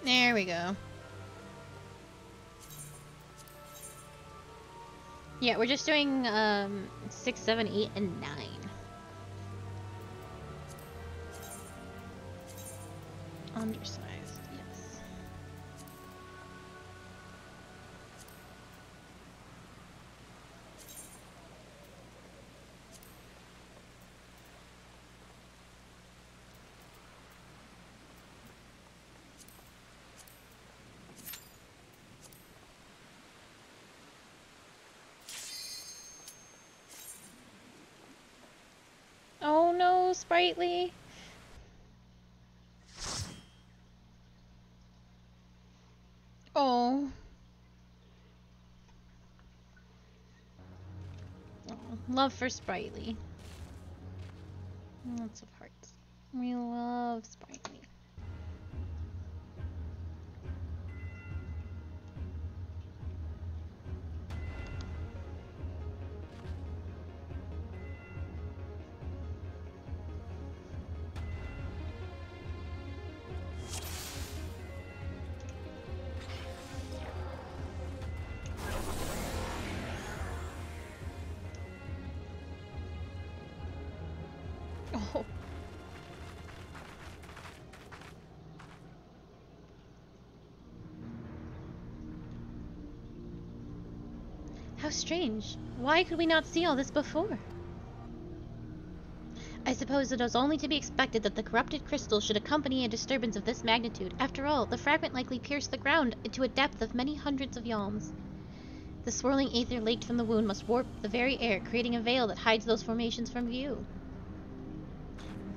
There we go. Yeah, we're just doing 6, 7, 8, and 9. Undersized, yes. Oh no, Sprightly. Oh. Oh, love for Sprightly. Lots of hearts. We love Sprightly. Oh. How strange. Why could we not see all this before? I suppose it was only to be expected that the corrupted crystal should accompany a disturbance of this magnitude. After all, the fragment likely pierced the ground to a depth of many hundreds of yalms. The swirling aether leaked from the wound must warp the very air, creating a veil that hides those formations from view.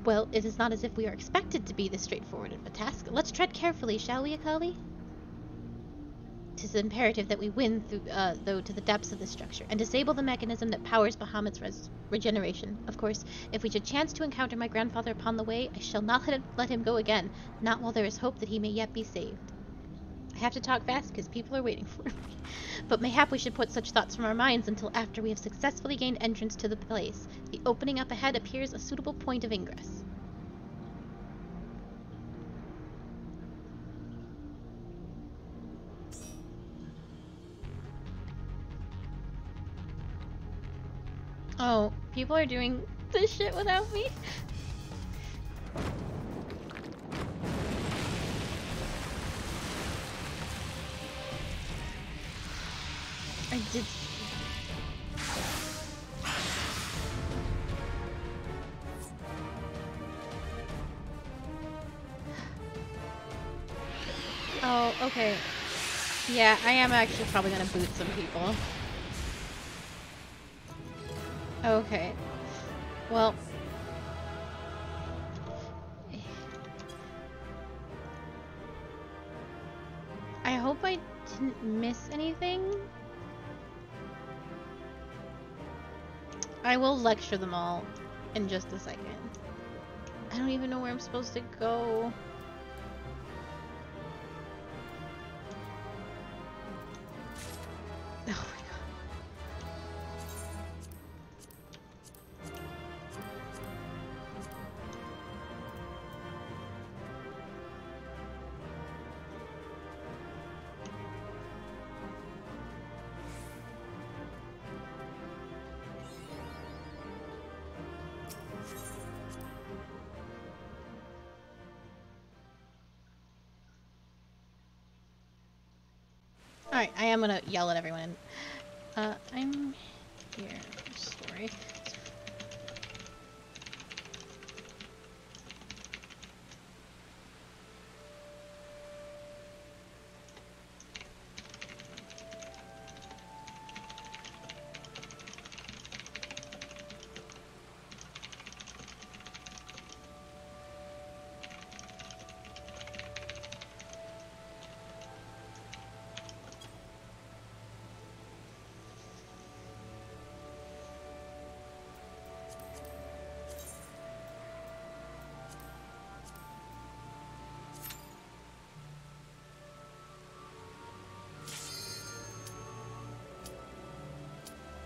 Well, it is not as if we are expected to be this straightforward of a task. Let's tread carefully, shall we, Akali? 'Tis imperative that we win through, though, to the depths of this structure, and disable the mechanism that powers Bahamut's regeneration. Of course, if we should chance to encounter my grandfather upon the way, I shall not let him go again, not while there is hope that he may yet be saved. I have to talk fast, because people are waiting for me. But mayhap we should put such thoughts from our minds until after we have successfully gained entrance to the place. The opening up ahead appears a suitable point of ingress. Oh, people are doing this shit without me? I did... Oh, okay. Yeah, I am actually probably gonna boot some people. Okay. Well... I hope I didn't miss anything. I will lecture them all in just a second. I don't even know where I'm supposed to go. Oh my god. Alright, I am gonna yell at everyone. I'm here. Story.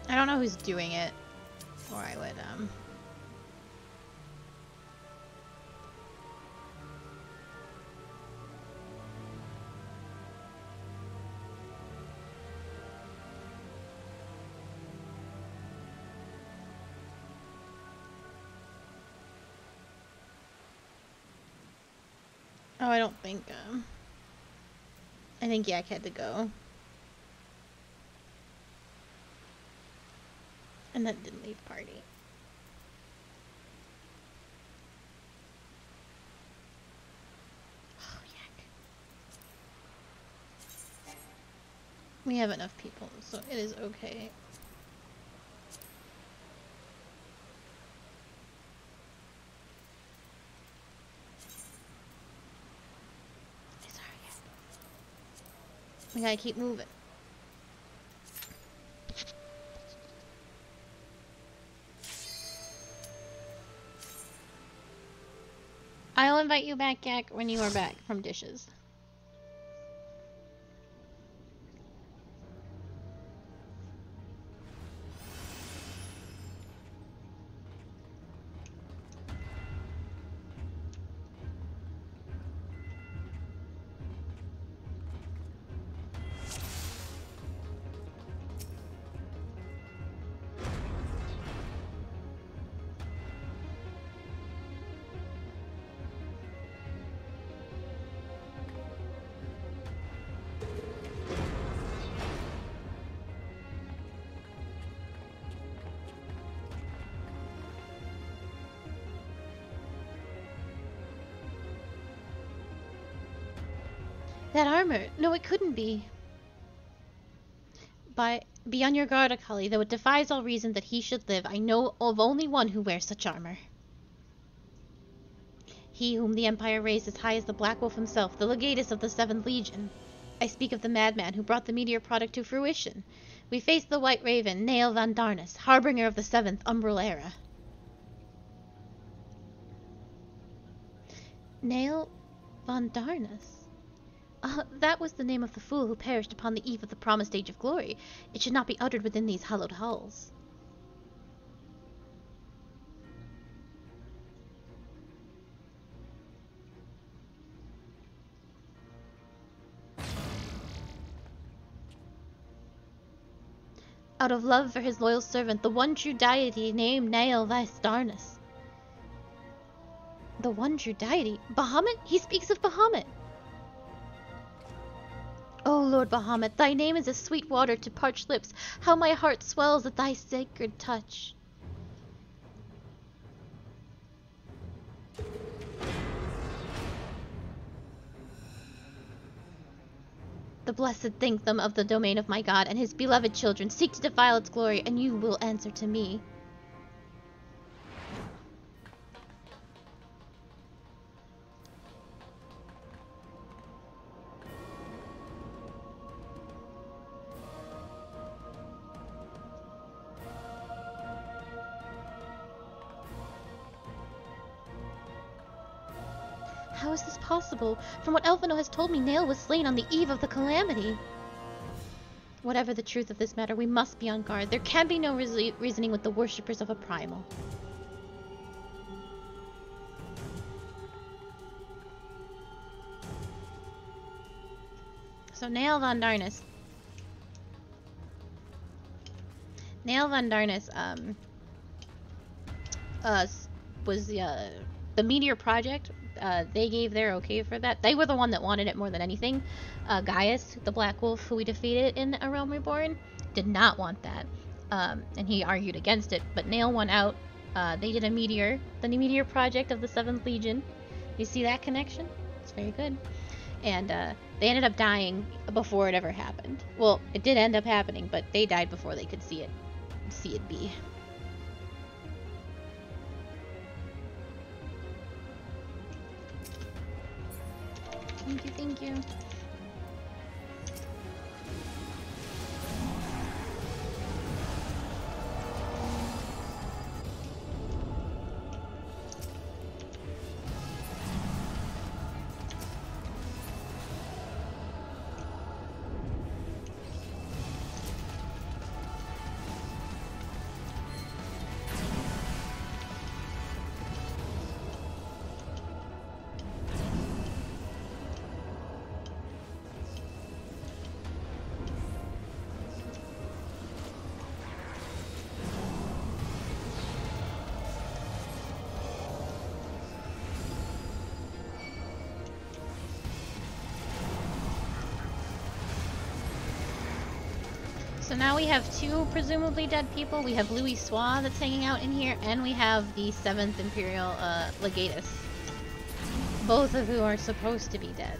I don't know who's doing it, or I would, Oh, I don't think, I think Yak had to go. And then didn't leave party. Oh, Yak. We have enough people, so it is okay. Sorry, Yak. We gotta keep moving. I'll invite you back, Yak, when you are back from dishes. That armor! No, it couldn't be. Be on your guard, Akali, though it defies all reason that he should live. I know of only one who wears such armor. He whom the Empire raised as high as the Black Wolf himself, the legatus of the 7th Legion. I speak of the madman who brought the meteor product to fruition. We face the White Raven, Nael van Darnus, harbinger of the 7th Umbral Era. Nael van Darnus? That was the name of the fool who perished upon the eve of the promised Age of Glory. It should not be uttered within these hallowed halls. Out of love for his loyal servant, the one true deity named Nael van Darnus. The one true deity? Bahamut? He speaks of Bahamut. O Lord Bahamut, thy name is as sweet water to parched lips. How my heart swells at thy sacred touch. The blessed think them of the domain of my God, and his beloved children seek to defile its glory, and you will answer to me. How is this possible? From what Elfino has told me, Nael was slain on the eve of the calamity. Whatever the truth of this matter, we must be on guard. There can be no reasoning with the worshippers of a primal. So Nael van Darnus. Nael van Darnus, was the Meteor Project, they gave their okay for that. They were the one that wanted it more than anything. Gaius, the Black Wolf who we defeated in A Realm Reborn, did not want that. And he argued against it, but Nail won out. They did a meteor, the Meteor Project of the 7th Legion. You see that connection? It's very good. And they ended up dying before it ever happened. Well, it did end up happening, but they died before they could see it be. Thank you, thank you. So now we have 2 presumably dead people. We have Louis Sois that's hanging out in here, and we have the 7th Imperial Legatus. Both of who are supposed to be dead.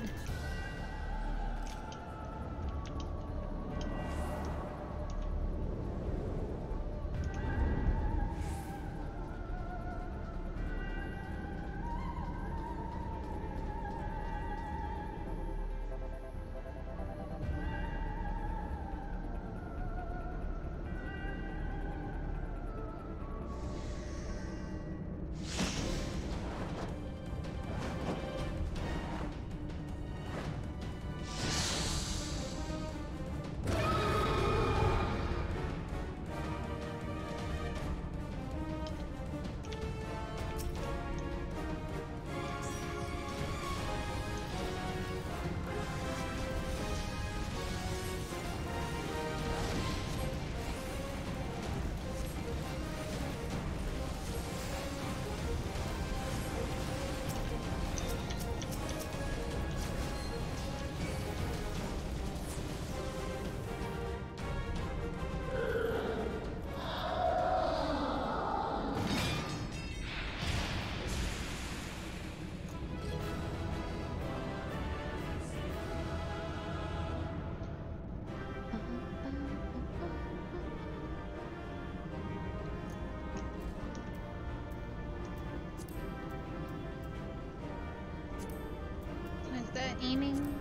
Aiming?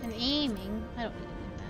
And aiming? I don't really need that.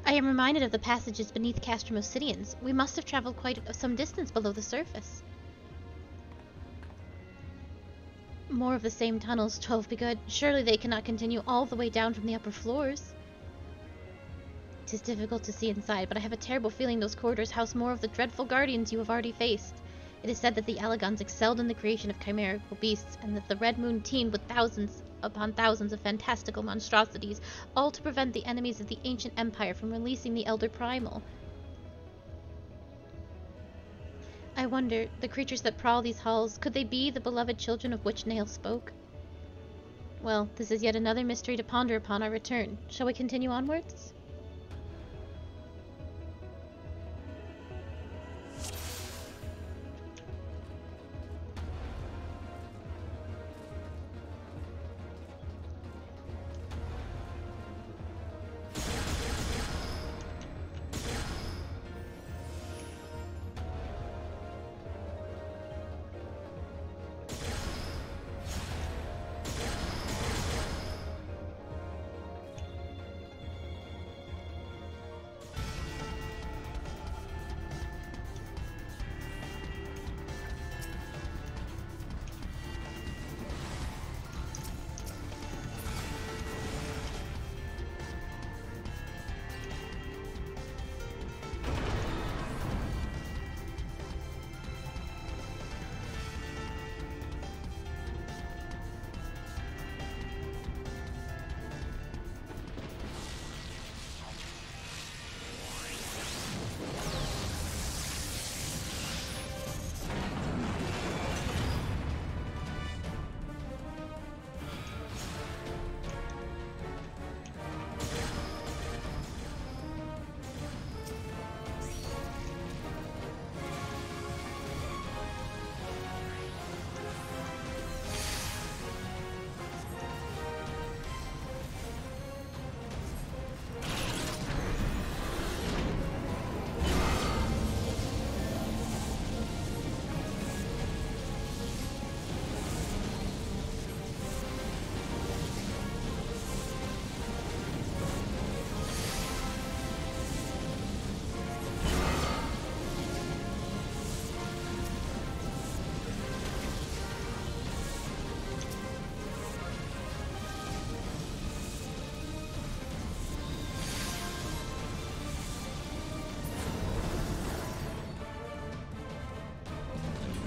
I am reminded of the passages beneath Castrum Obsidians. We must have traveled quite some distance below the surface. More of the same tunnels, 12 be good. Surely they cannot continue all the way down from the upper floors. It is difficult to see inside, but I have a terrible feeling those corridors house more of the dreadful guardians you have already faced. It is said that the Allagons excelled in the creation of chimerical beasts, and that the Red Moon teemed with thousands upon thousands of fantastical monstrosities, all to prevent the enemies of the ancient empire from releasing the Elder Primal. I wonder, the creatures that prowl these halls, could they be the beloved children of which Nail spoke? Well, this is yet another mystery to ponder upon our return. Shall we continue onwards?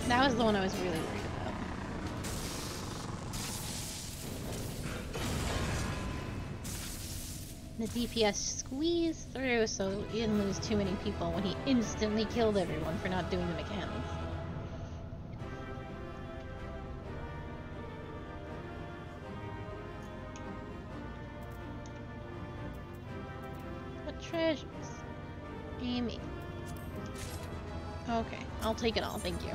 That was the one I was really worried about. The DPS squeezed through so he didn't lose too many people when he instantly killed everyone for not doing the mechanics. What treasures? Amy. Okay, I'll take it all, thank you.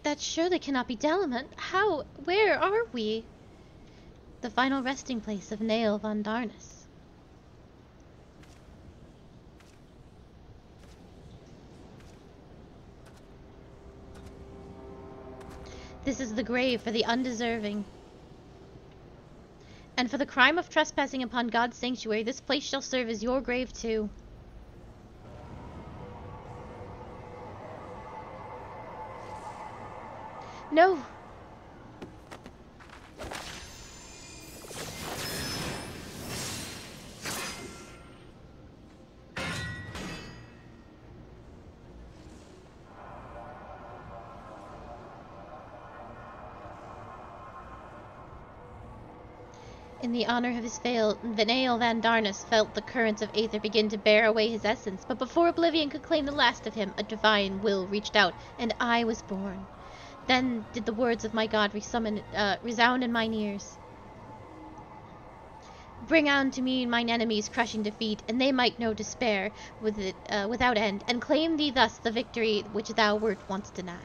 That surely cannot be Delaman. How? Where are we? The final resting place of Nail von Darnus. This is the grave for the undeserving. And for the crime of trespassing upon God's sanctuary, this place shall serve as your grave too. No! In the honor of his veil, Vinail Van Darnus felt the currents of Aether begin to bear away his essence, but before oblivion could claim the last of him, a divine will reached out, and I was born. Then did the words of my god resound in mine ears. Bring unto me mine enemies' crushing defeat, and they might know despair without end, and claim thee thus the victory which thou wert once denied.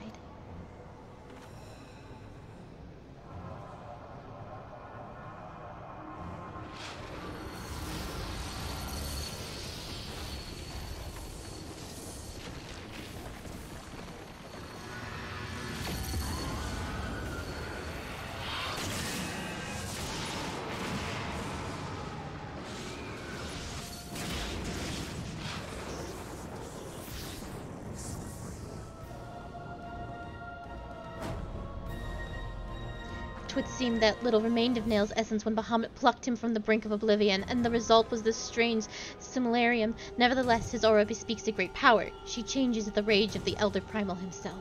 Twould seem that little remained of Nail's essence when Bahamut plucked him from the brink of oblivion, and the result was this strange similarium. Nevertheless, his aura bespeaks a great power. She changes the rage of the Elder Primal himself.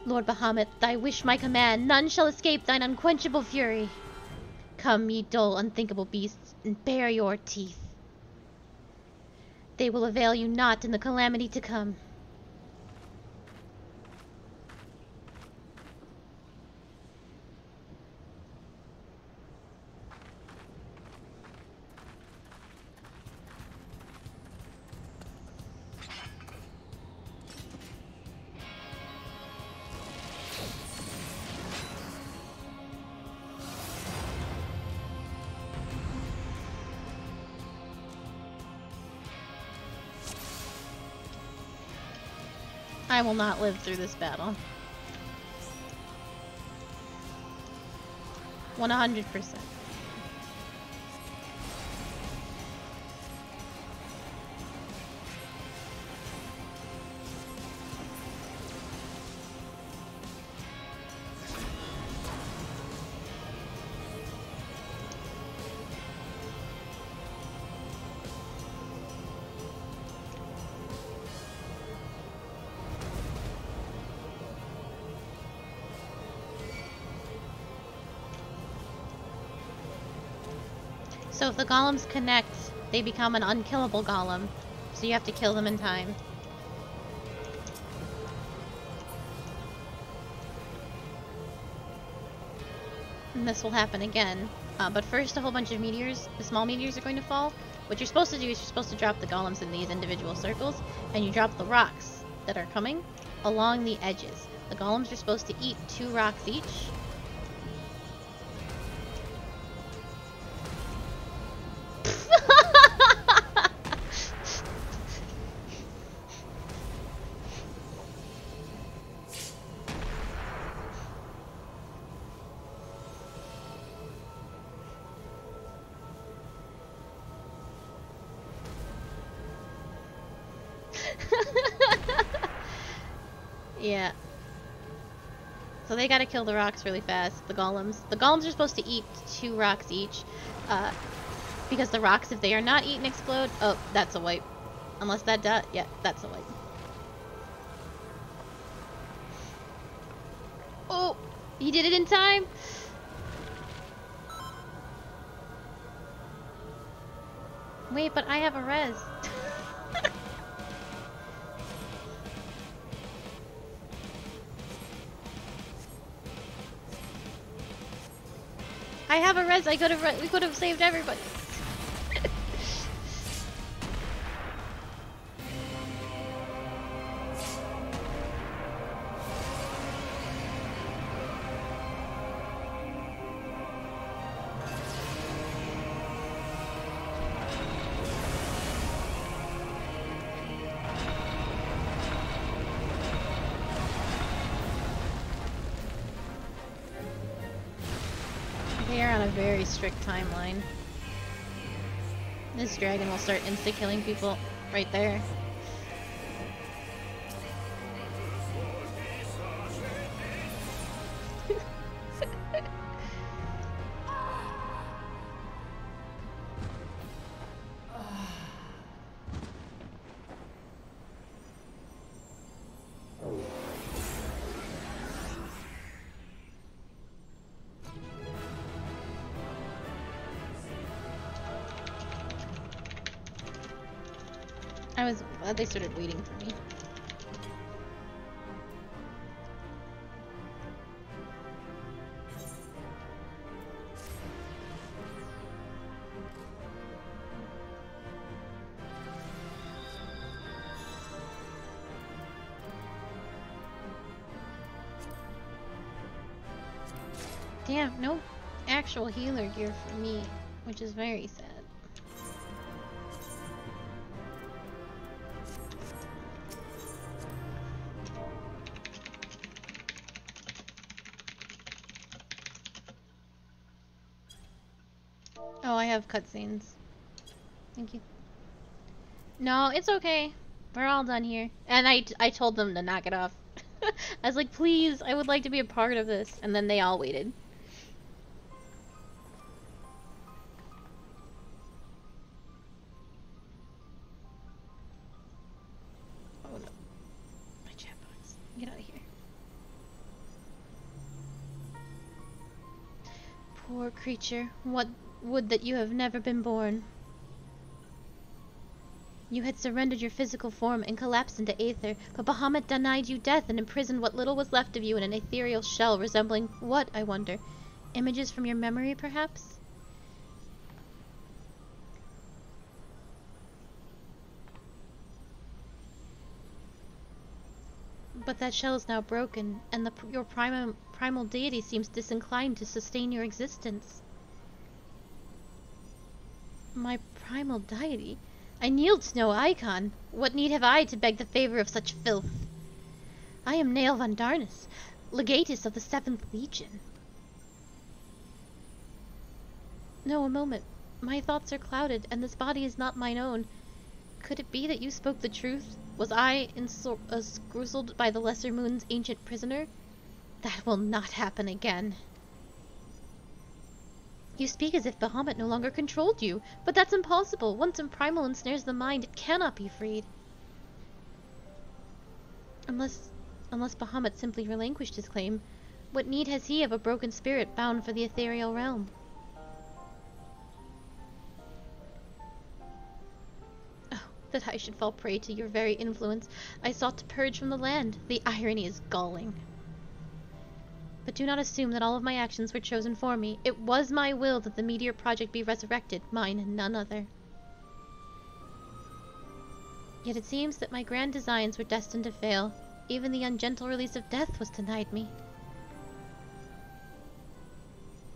Lord Bahamut, thy wish my command, none shall escape thine unquenchable fury. Come, ye dull, unthinkable beasts, and bare your teeth. They will avail you not in the calamity to come. I will not live through this battle. 100%. So if the golems connect, they become an unkillable golem. So you have to kill them in time. And this will happen again. But first, a whole bunch of meteors, the small meteors, are going to fall. What you're supposed to do is you're supposed to drop the golems in these individual circles, and you drop the rocks that are coming along the edges. The golems are supposed to eat 2 rocks each. Yeah. So they gotta kill the rocks really fast, the golems. The golems are supposed to eat 2 rocks each. Because the rocks, if they are not eaten, explode. Oh, that's a wipe. Unless that dot. Yeah, that's a wipe. Oh! He did it in time! Wait, but I have a res. I have a res. We could have saved everybody. They are on a very strict timeline. This dragon will start insta-killing people right there. I was glad they started waiting for me. Damn, no actual healer gear for me, which is very sad. Oh, I have cutscenes. Thank you. No, it's okay. We're all done here. And I told them to knock it off. I was like, please, I would like to be a part of this. And then they all waited. Oh no. My chat box. Get out of here. Poor creature. What would that you have never been born. You had surrendered your physical form and collapsed into aether, but Bahamut denied you death and imprisoned what little was left of you in an ethereal shell resembling what, I wonder? Images from your memory, perhaps? But that shell is now broken, and your primal deity seems disinclined to sustain your existence. My primal deity? I kneel to no icon. What need have I to beg the favor of such filth? I am Nael von Darnus, legatus of the 7th Legion. No, a moment. My thoughts are clouded, and this body is not mine own. Could it be that you spoke the truth? Was I encircled by the Lesser Moon's ancient prisoner? That will not happen again. You speak as if Bahamut no longer controlled you, but that's impossible. Once in primal ensnares the mind, it cannot be freed. Unless Bahamut simply relinquished his claim, what need has he of a broken spirit bound for the ethereal realm? Oh, that I should fall prey to your very influence. I sought to purge from the land. The irony is galling. But do not assume that all of my actions were chosen for me. It was my will that the Meteor Project be resurrected, mine and none other. Yet it seems that my grand designs were destined to fail. Even the ungentle release of death was denied me.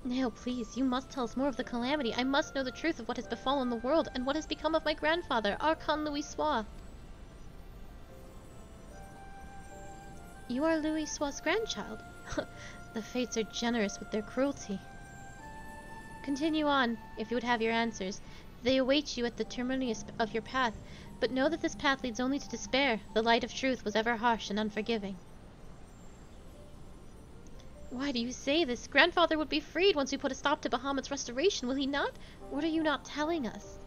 Nael, please, you must tell us more of the calamity. I must know the truth of what has befallen the world, and what has become of my grandfather, Archon Louis Sois. You are Louis Sois' grandchild? The fates are generous with their cruelty. Continue on, if you would have your answers. They await you at the terminus of your path, but know that this path leads only to despair. The light of truth was ever harsh and unforgiving. Why do you say this? Grandfather would be freed once we put a stop to Bahamut's restoration, will he not? What are you not telling us?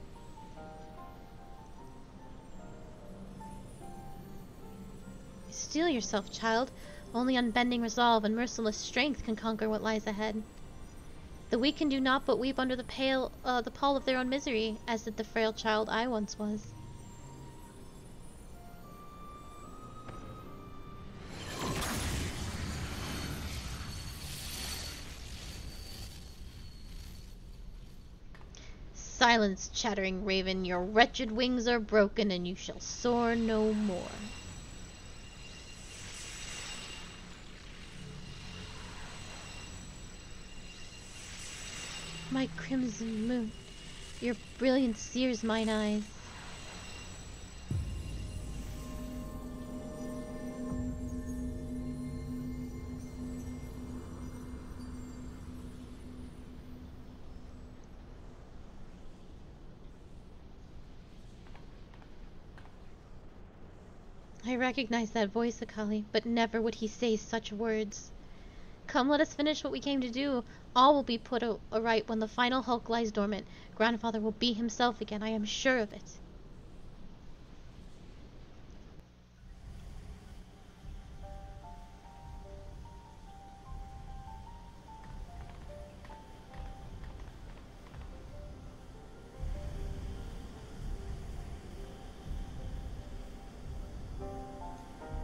Steel yourself, child. Only unbending resolve and merciless strength can conquer what lies ahead. The weak can do naught but weep under the pall of their own misery, as did the frail child I once was. Silence, chattering raven, your wretched wings are broken, and you shall soar no more. My crimson moon, your brilliance sears mine eyes. I recognize that voice, Akali, but never would he say such words. Come, let us finish what we came to do. All will be put aright when the final hulk lies dormant. Grandfather will be himself again, I am sure of it.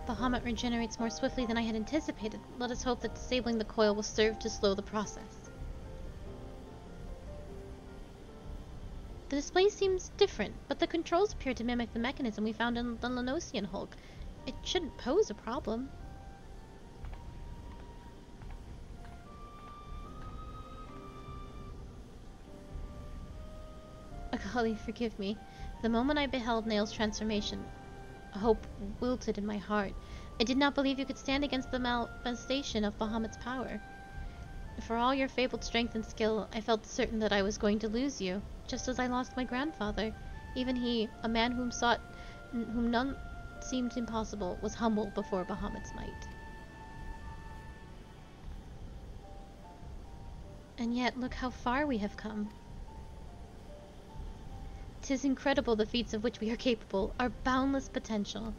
Bahamut regenerates more swiftly than I had anticipated. Let us hope that disabling the coil will serve to slow the process. The display seems different, but the controls appear to mimic the mechanism we found in the Lenosian Hulk. It shouldn't pose a problem. Golly, forgive me. The moment I beheld Nail's transformation, hope wilted in my heart. I did not believe you could stand against the manifestation of Bahamut's power. For all your fabled strength and skill, I felt certain that I was going to lose you, just as I lost my grandfather. Even he, a man whom none seemed impossible, was humble before Bahamut's might. And yet, look how far we have come. 'Tis incredible the feats of which we are capable, our boundless potential.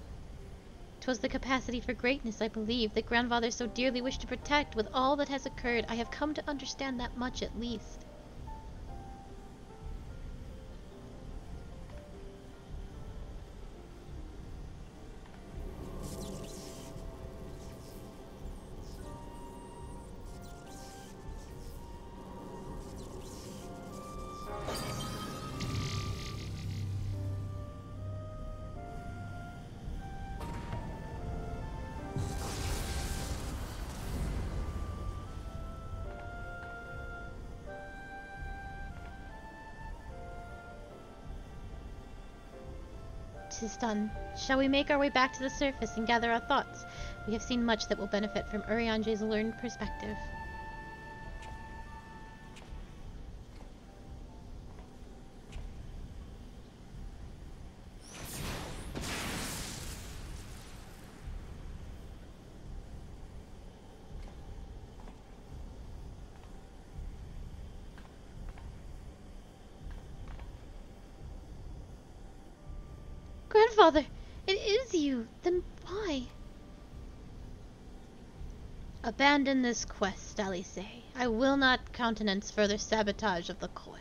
'Twas the capacity for greatness, I believe, that grandfather so dearly wished to protect. With all that has occurred, I have come to understand that much at least. "'Tis done. Shall we make our way back to the surface and gather our thoughts? We have seen much that will benefit from Urianger's learned perspective." Grandfather! It is you! Then why? Abandon this quest, Alice. I will not countenance further sabotage of the coils.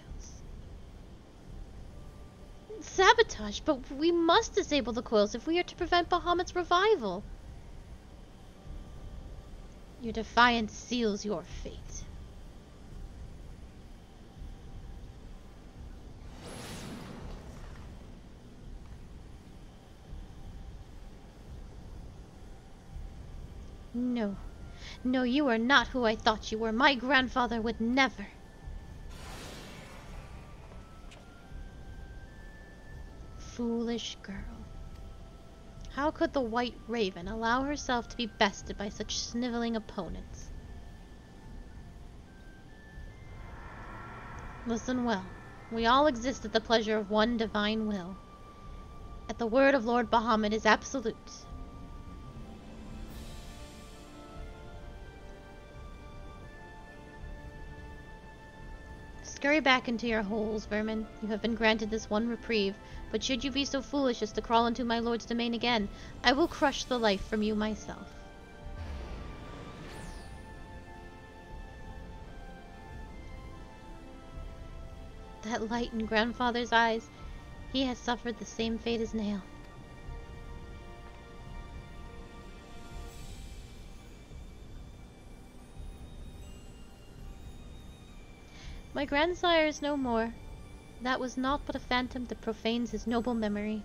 Sabotage? But we must disable the coils if we are to prevent Bahamut's revival. Your defiance seals your fate. No. No, you are not who I thought you were. My grandfather would never. Foolish girl. How could the White Raven allow herself to be bested by such sniveling opponents? Listen well. We all exist at the pleasure of one divine will. At the word of Lord Bahamut is absolute. Scurry back into your holes, vermin. You have been granted this one reprieve, but should you be so foolish as to crawl into my lord's domain again, I will crush the life from you myself. That light in grandfather's eyes, he has suffered the same fate as Nail. My grandsire is no more. That was naught but a phantom that profanes his noble memory.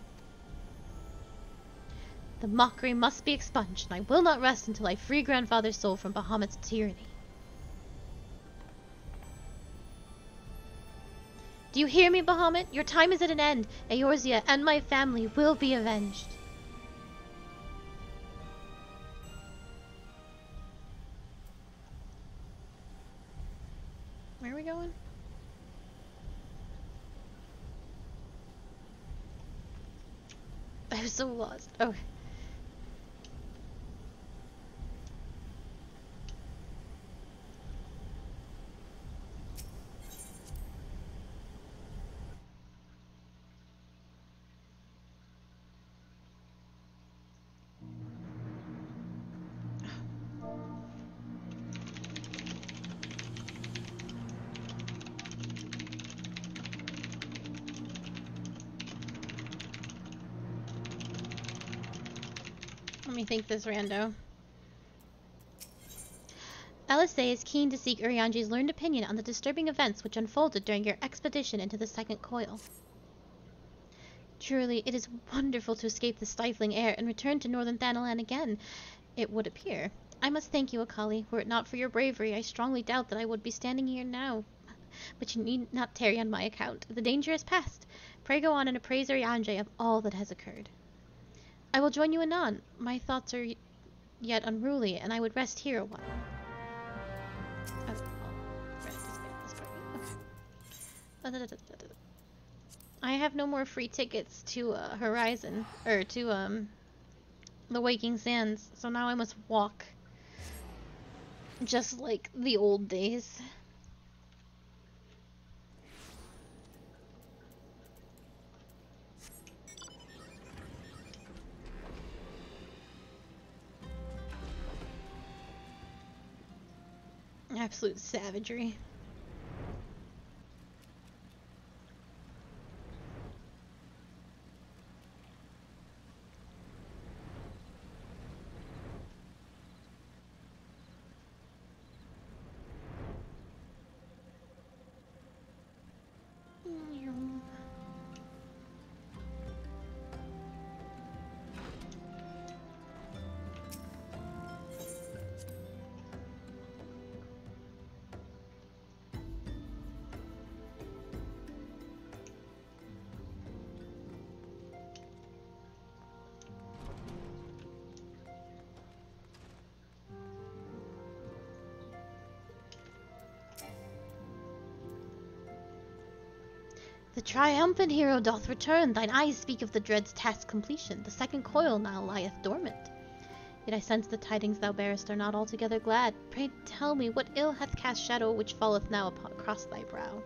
The mockery must be expunged, and I will not rest until I free grandfather's soul from Bahamut's tyranny. Do you hear me, Bahamut? Your time is at an end. Eorzea and my family will be avenged. Where are we going? I'm so lost. Okay. Let me think this rando. LSA is keen to seek Urianji's learned opinion on the disturbing events which unfolded during your expedition into the second coil. Truly, it is wonderful to escape the stifling air and return to northern Thanalan again, it would appear. I must thank you, Akali. Were it not for your bravery, I strongly doubt that I would be standing here now. But you need not tarry on my account. The danger is past. Pray go on and appraise Urianji of all that has occurred. I will join you anon. My thoughts are yet unruly, and I would rest here a while. Oh, I'll rest this party. Okay. I have no more free tickets to Horizon, or to the Waking Sands, so now I must walk. Just like the old days. Absolute savagery. The triumphant hero doth return, thine eyes speak of the dread's task completion. The second coil now lieth dormant. Yet I sense the tidings thou bearest are not altogether glad. Pray tell me, what ill hath cast shadow which falleth now across thy brow?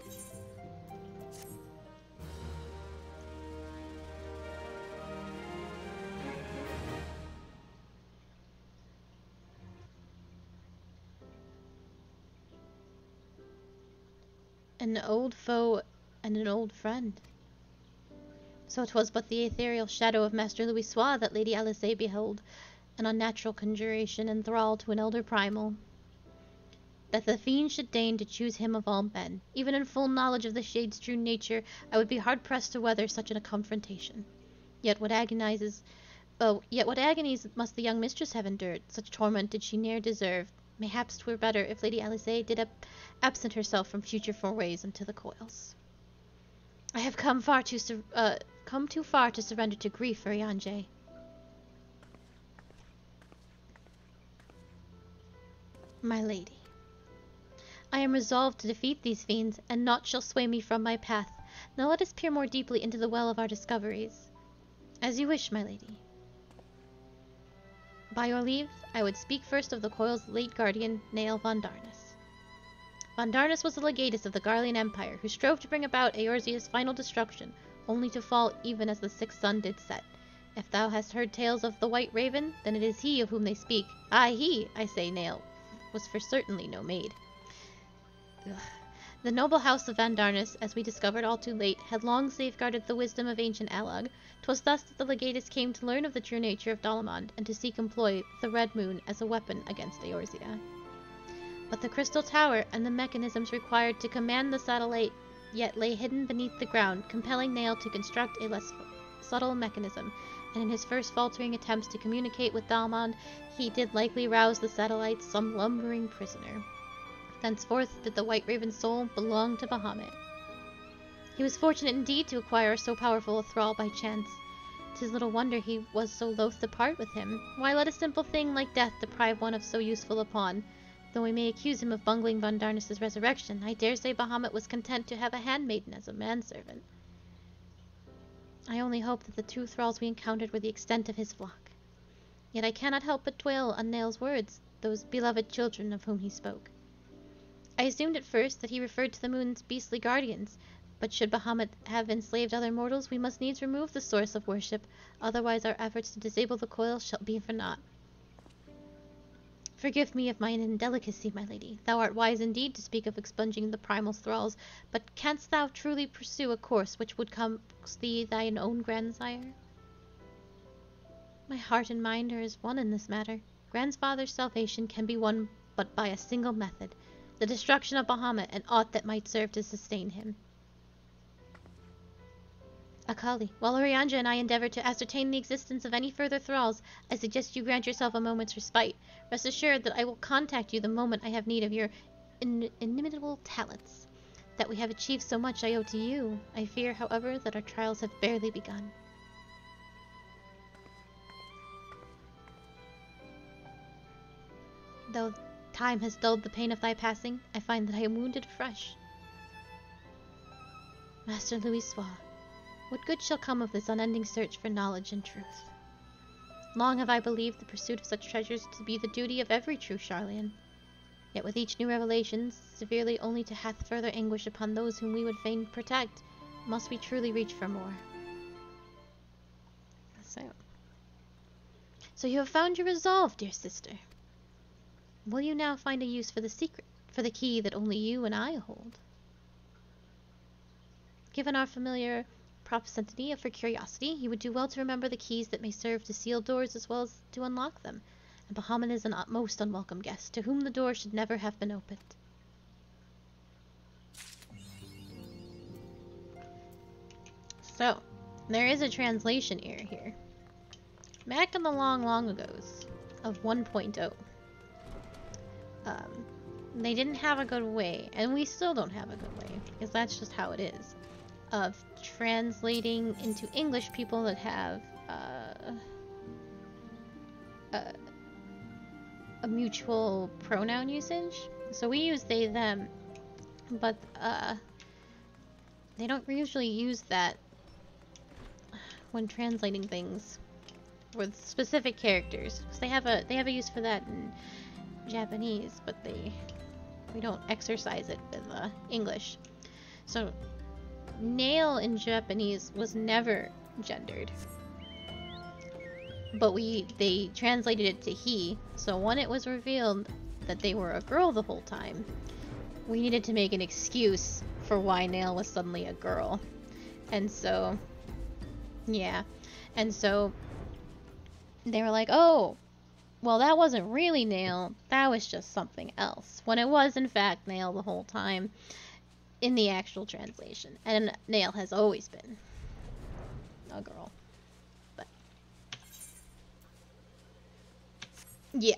An old foe and an old friend. So 'twas but the ethereal shadow of Master Louisoix that Lady Alisaie beheld, an unnatural conjuration and thrall to an elder primal. That the fiend should deign to choose him of all men, even in full knowledge of the shade's true nature, I would be hard-pressed to weather such a confrontation. Yet what agonies must the young mistress have endured? Such torment did she ne'er deserve. Mayhaps 'twere better if Lady Alisaie did absent herself from future forays into the coils. I have come too far to surrender to grief for Urianji. My lady, I am resolved to defeat these fiends, and naught shall sway me from my path. Now let us peer more deeply into the well of our discoveries. As you wish, my lady. By your leave, I would speak first of the coil's late guardian, Nael von Darnus. Von Darnus was the legatus of the Garlean Empire, who strove to bring about Eorzea's final destruction, only to fall even as the sixth sun did set. If thou hast heard tales of the White Raven, then it is he of whom they speak. Aye, he, I say, Nael, was for certainly no maid. Ugh. The noble house of Van Darnus, as we discovered all too late, had long safeguarded the wisdom of ancient Allag. 'Twas thus that the legatus came to learn of the true nature of Dalamond, and to seek employ the Red Moon as a weapon against Eorzea. But the crystal tower and the mechanisms required to command the satellite yet lay hidden beneath the ground, compelling Nael to construct a less subtle mechanism, and in his first faltering attempts to communicate with Dalamond, he did likely rouse the satellite some lumbering prisoner. Thenceforth did the White Raven's soul belong to Bahamut. He was fortunate indeed to acquire so powerful a thrall by chance. 'Tis little wonder he was so loath to part with him. Why let a simple thing like death deprive one of so useful a pawn? Though we may accuse him of bungling Von Darnus's resurrection, I dare say Bahamut was content to have a handmaiden as a manservant. I only hope that the two thralls we encountered were the extent of his flock. Yet I cannot help but dwell on Nael's words, those beloved children of whom he spoke. I assumed at first that he referred to the moon's beastly guardians, but should Bahamut have enslaved other mortals, we must needs remove the source of worship, otherwise our efforts to disable the coil shall be for naught. Forgive me of mine indelicacy, my lady. Thou art wise indeed to speak of expunging the primal thralls, but canst thou truly pursue a course which would cost thee thine own grandsire? My heart and mind are as one in this matter. Grandfather's salvation can be won but by a single method, the destruction of Bahamut and aught that might serve to sustain him. Akali, while Orianja and I endeavor to ascertain the existence of any further thralls, I suggest you grant yourself a moment's respite. Rest assured that I will contact you the moment I have need of your inimitable talents. That we have achieved so much I owe to you. I fear, however, that our trials have barely begun. Though time has dulled the pain of thy passing, I find that I am wounded afresh. Master Louis Soir, what good shall come of this unending search for knowledge and truth? Long have I believed the pursuit of such treasures to be the duty of every true Charlian. Yet with each new revelation, severely only to hath further anguish upon those whom we would fain protect, must we truly reach for more. So you have found your resolve, dear sister. Will you now find a use for the secret, for the key that only you and I hold? Given our familiar propensity for curiosity, you would do well to remember the keys that may serve to seal doors as well as to unlock them. And Bahamut is a most unwelcome guest, to whom the door should never have been opened. So, there is a translation error here. Back in the long agos of 1.0, they didn't have a good way, and we still don't have a good way, because that's just how it is, of translating into English people that have a mutual pronoun usage. So we use they, them, but they don't usually use that when translating things with specific characters. Because they have a use for that in Japanese, but we don't exercise it with English. So nail in Japanese was never gendered, but they translated it to he. So when it was revealed that they were a girl the whole time, we needed to make an excuse for why Nail was suddenly a girl. And so, yeah. And so they were like, oh, well, that wasn't really Nail, that was just something else. When it was, in fact, Nail the whole time in the actual translation. And Nail has always been a girl. But yeah.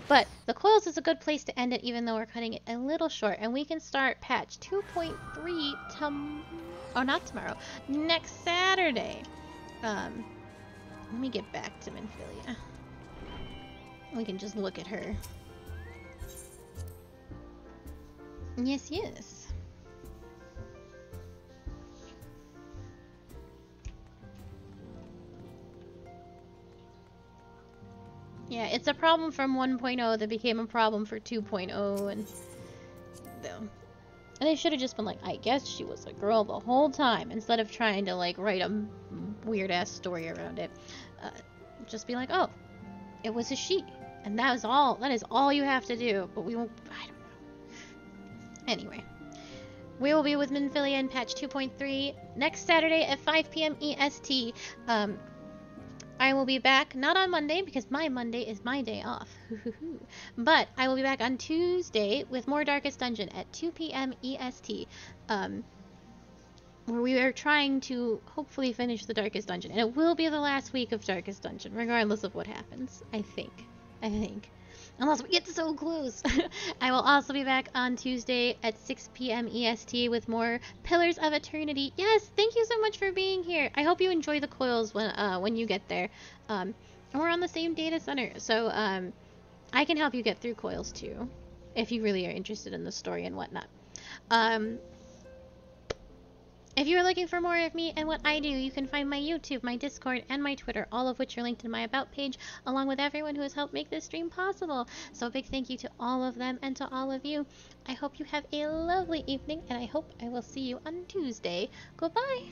But the Coils is a good place to end it, even though we're cutting it a little short, and we can start patch 2.3 not tomorrow, next Saturday. Let me get back to Minfilia. We can just look at her. Yes. Yeah, it's a problem from 1.0 that became a problem for 2.0, and they should have just been like, I guess she was a girl the whole time, instead of trying to like write a weird-ass story around it. Just be like, oh, it was a she, and that is all you have to do. But we won't, I don't know. Anyway, we will be with Minfilia in patch 2.3 next Saturday at 5 p.m. EST. I will be back, not on Monday, because my Monday is my day off. But I will be back on Tuesday with more Darkest Dungeon at 2 p.m. EST. Where we are trying to hopefully finish the Darkest Dungeon. And it will be the last week of Darkest Dungeon, regardless of what happens. I think. Unless we get so close. I will also be back on Tuesday at 6 p.m. EST with more Pillars of Eternity. Yes, thank you so much for being here. I hope you enjoy the Coils when you get there. And we're on the same data center, so I can help you get through Coils too, if you really are interested in the story and whatnot. If you are looking for more of me and what I do, you can find my YouTube, my Discord, and my Twitter, all of which are linked in my About page, along with everyone who has helped make this stream possible. So a big thank you to all of them and to all of you. I hope you have a lovely evening, and I hope I will see you on Tuesday. Goodbye!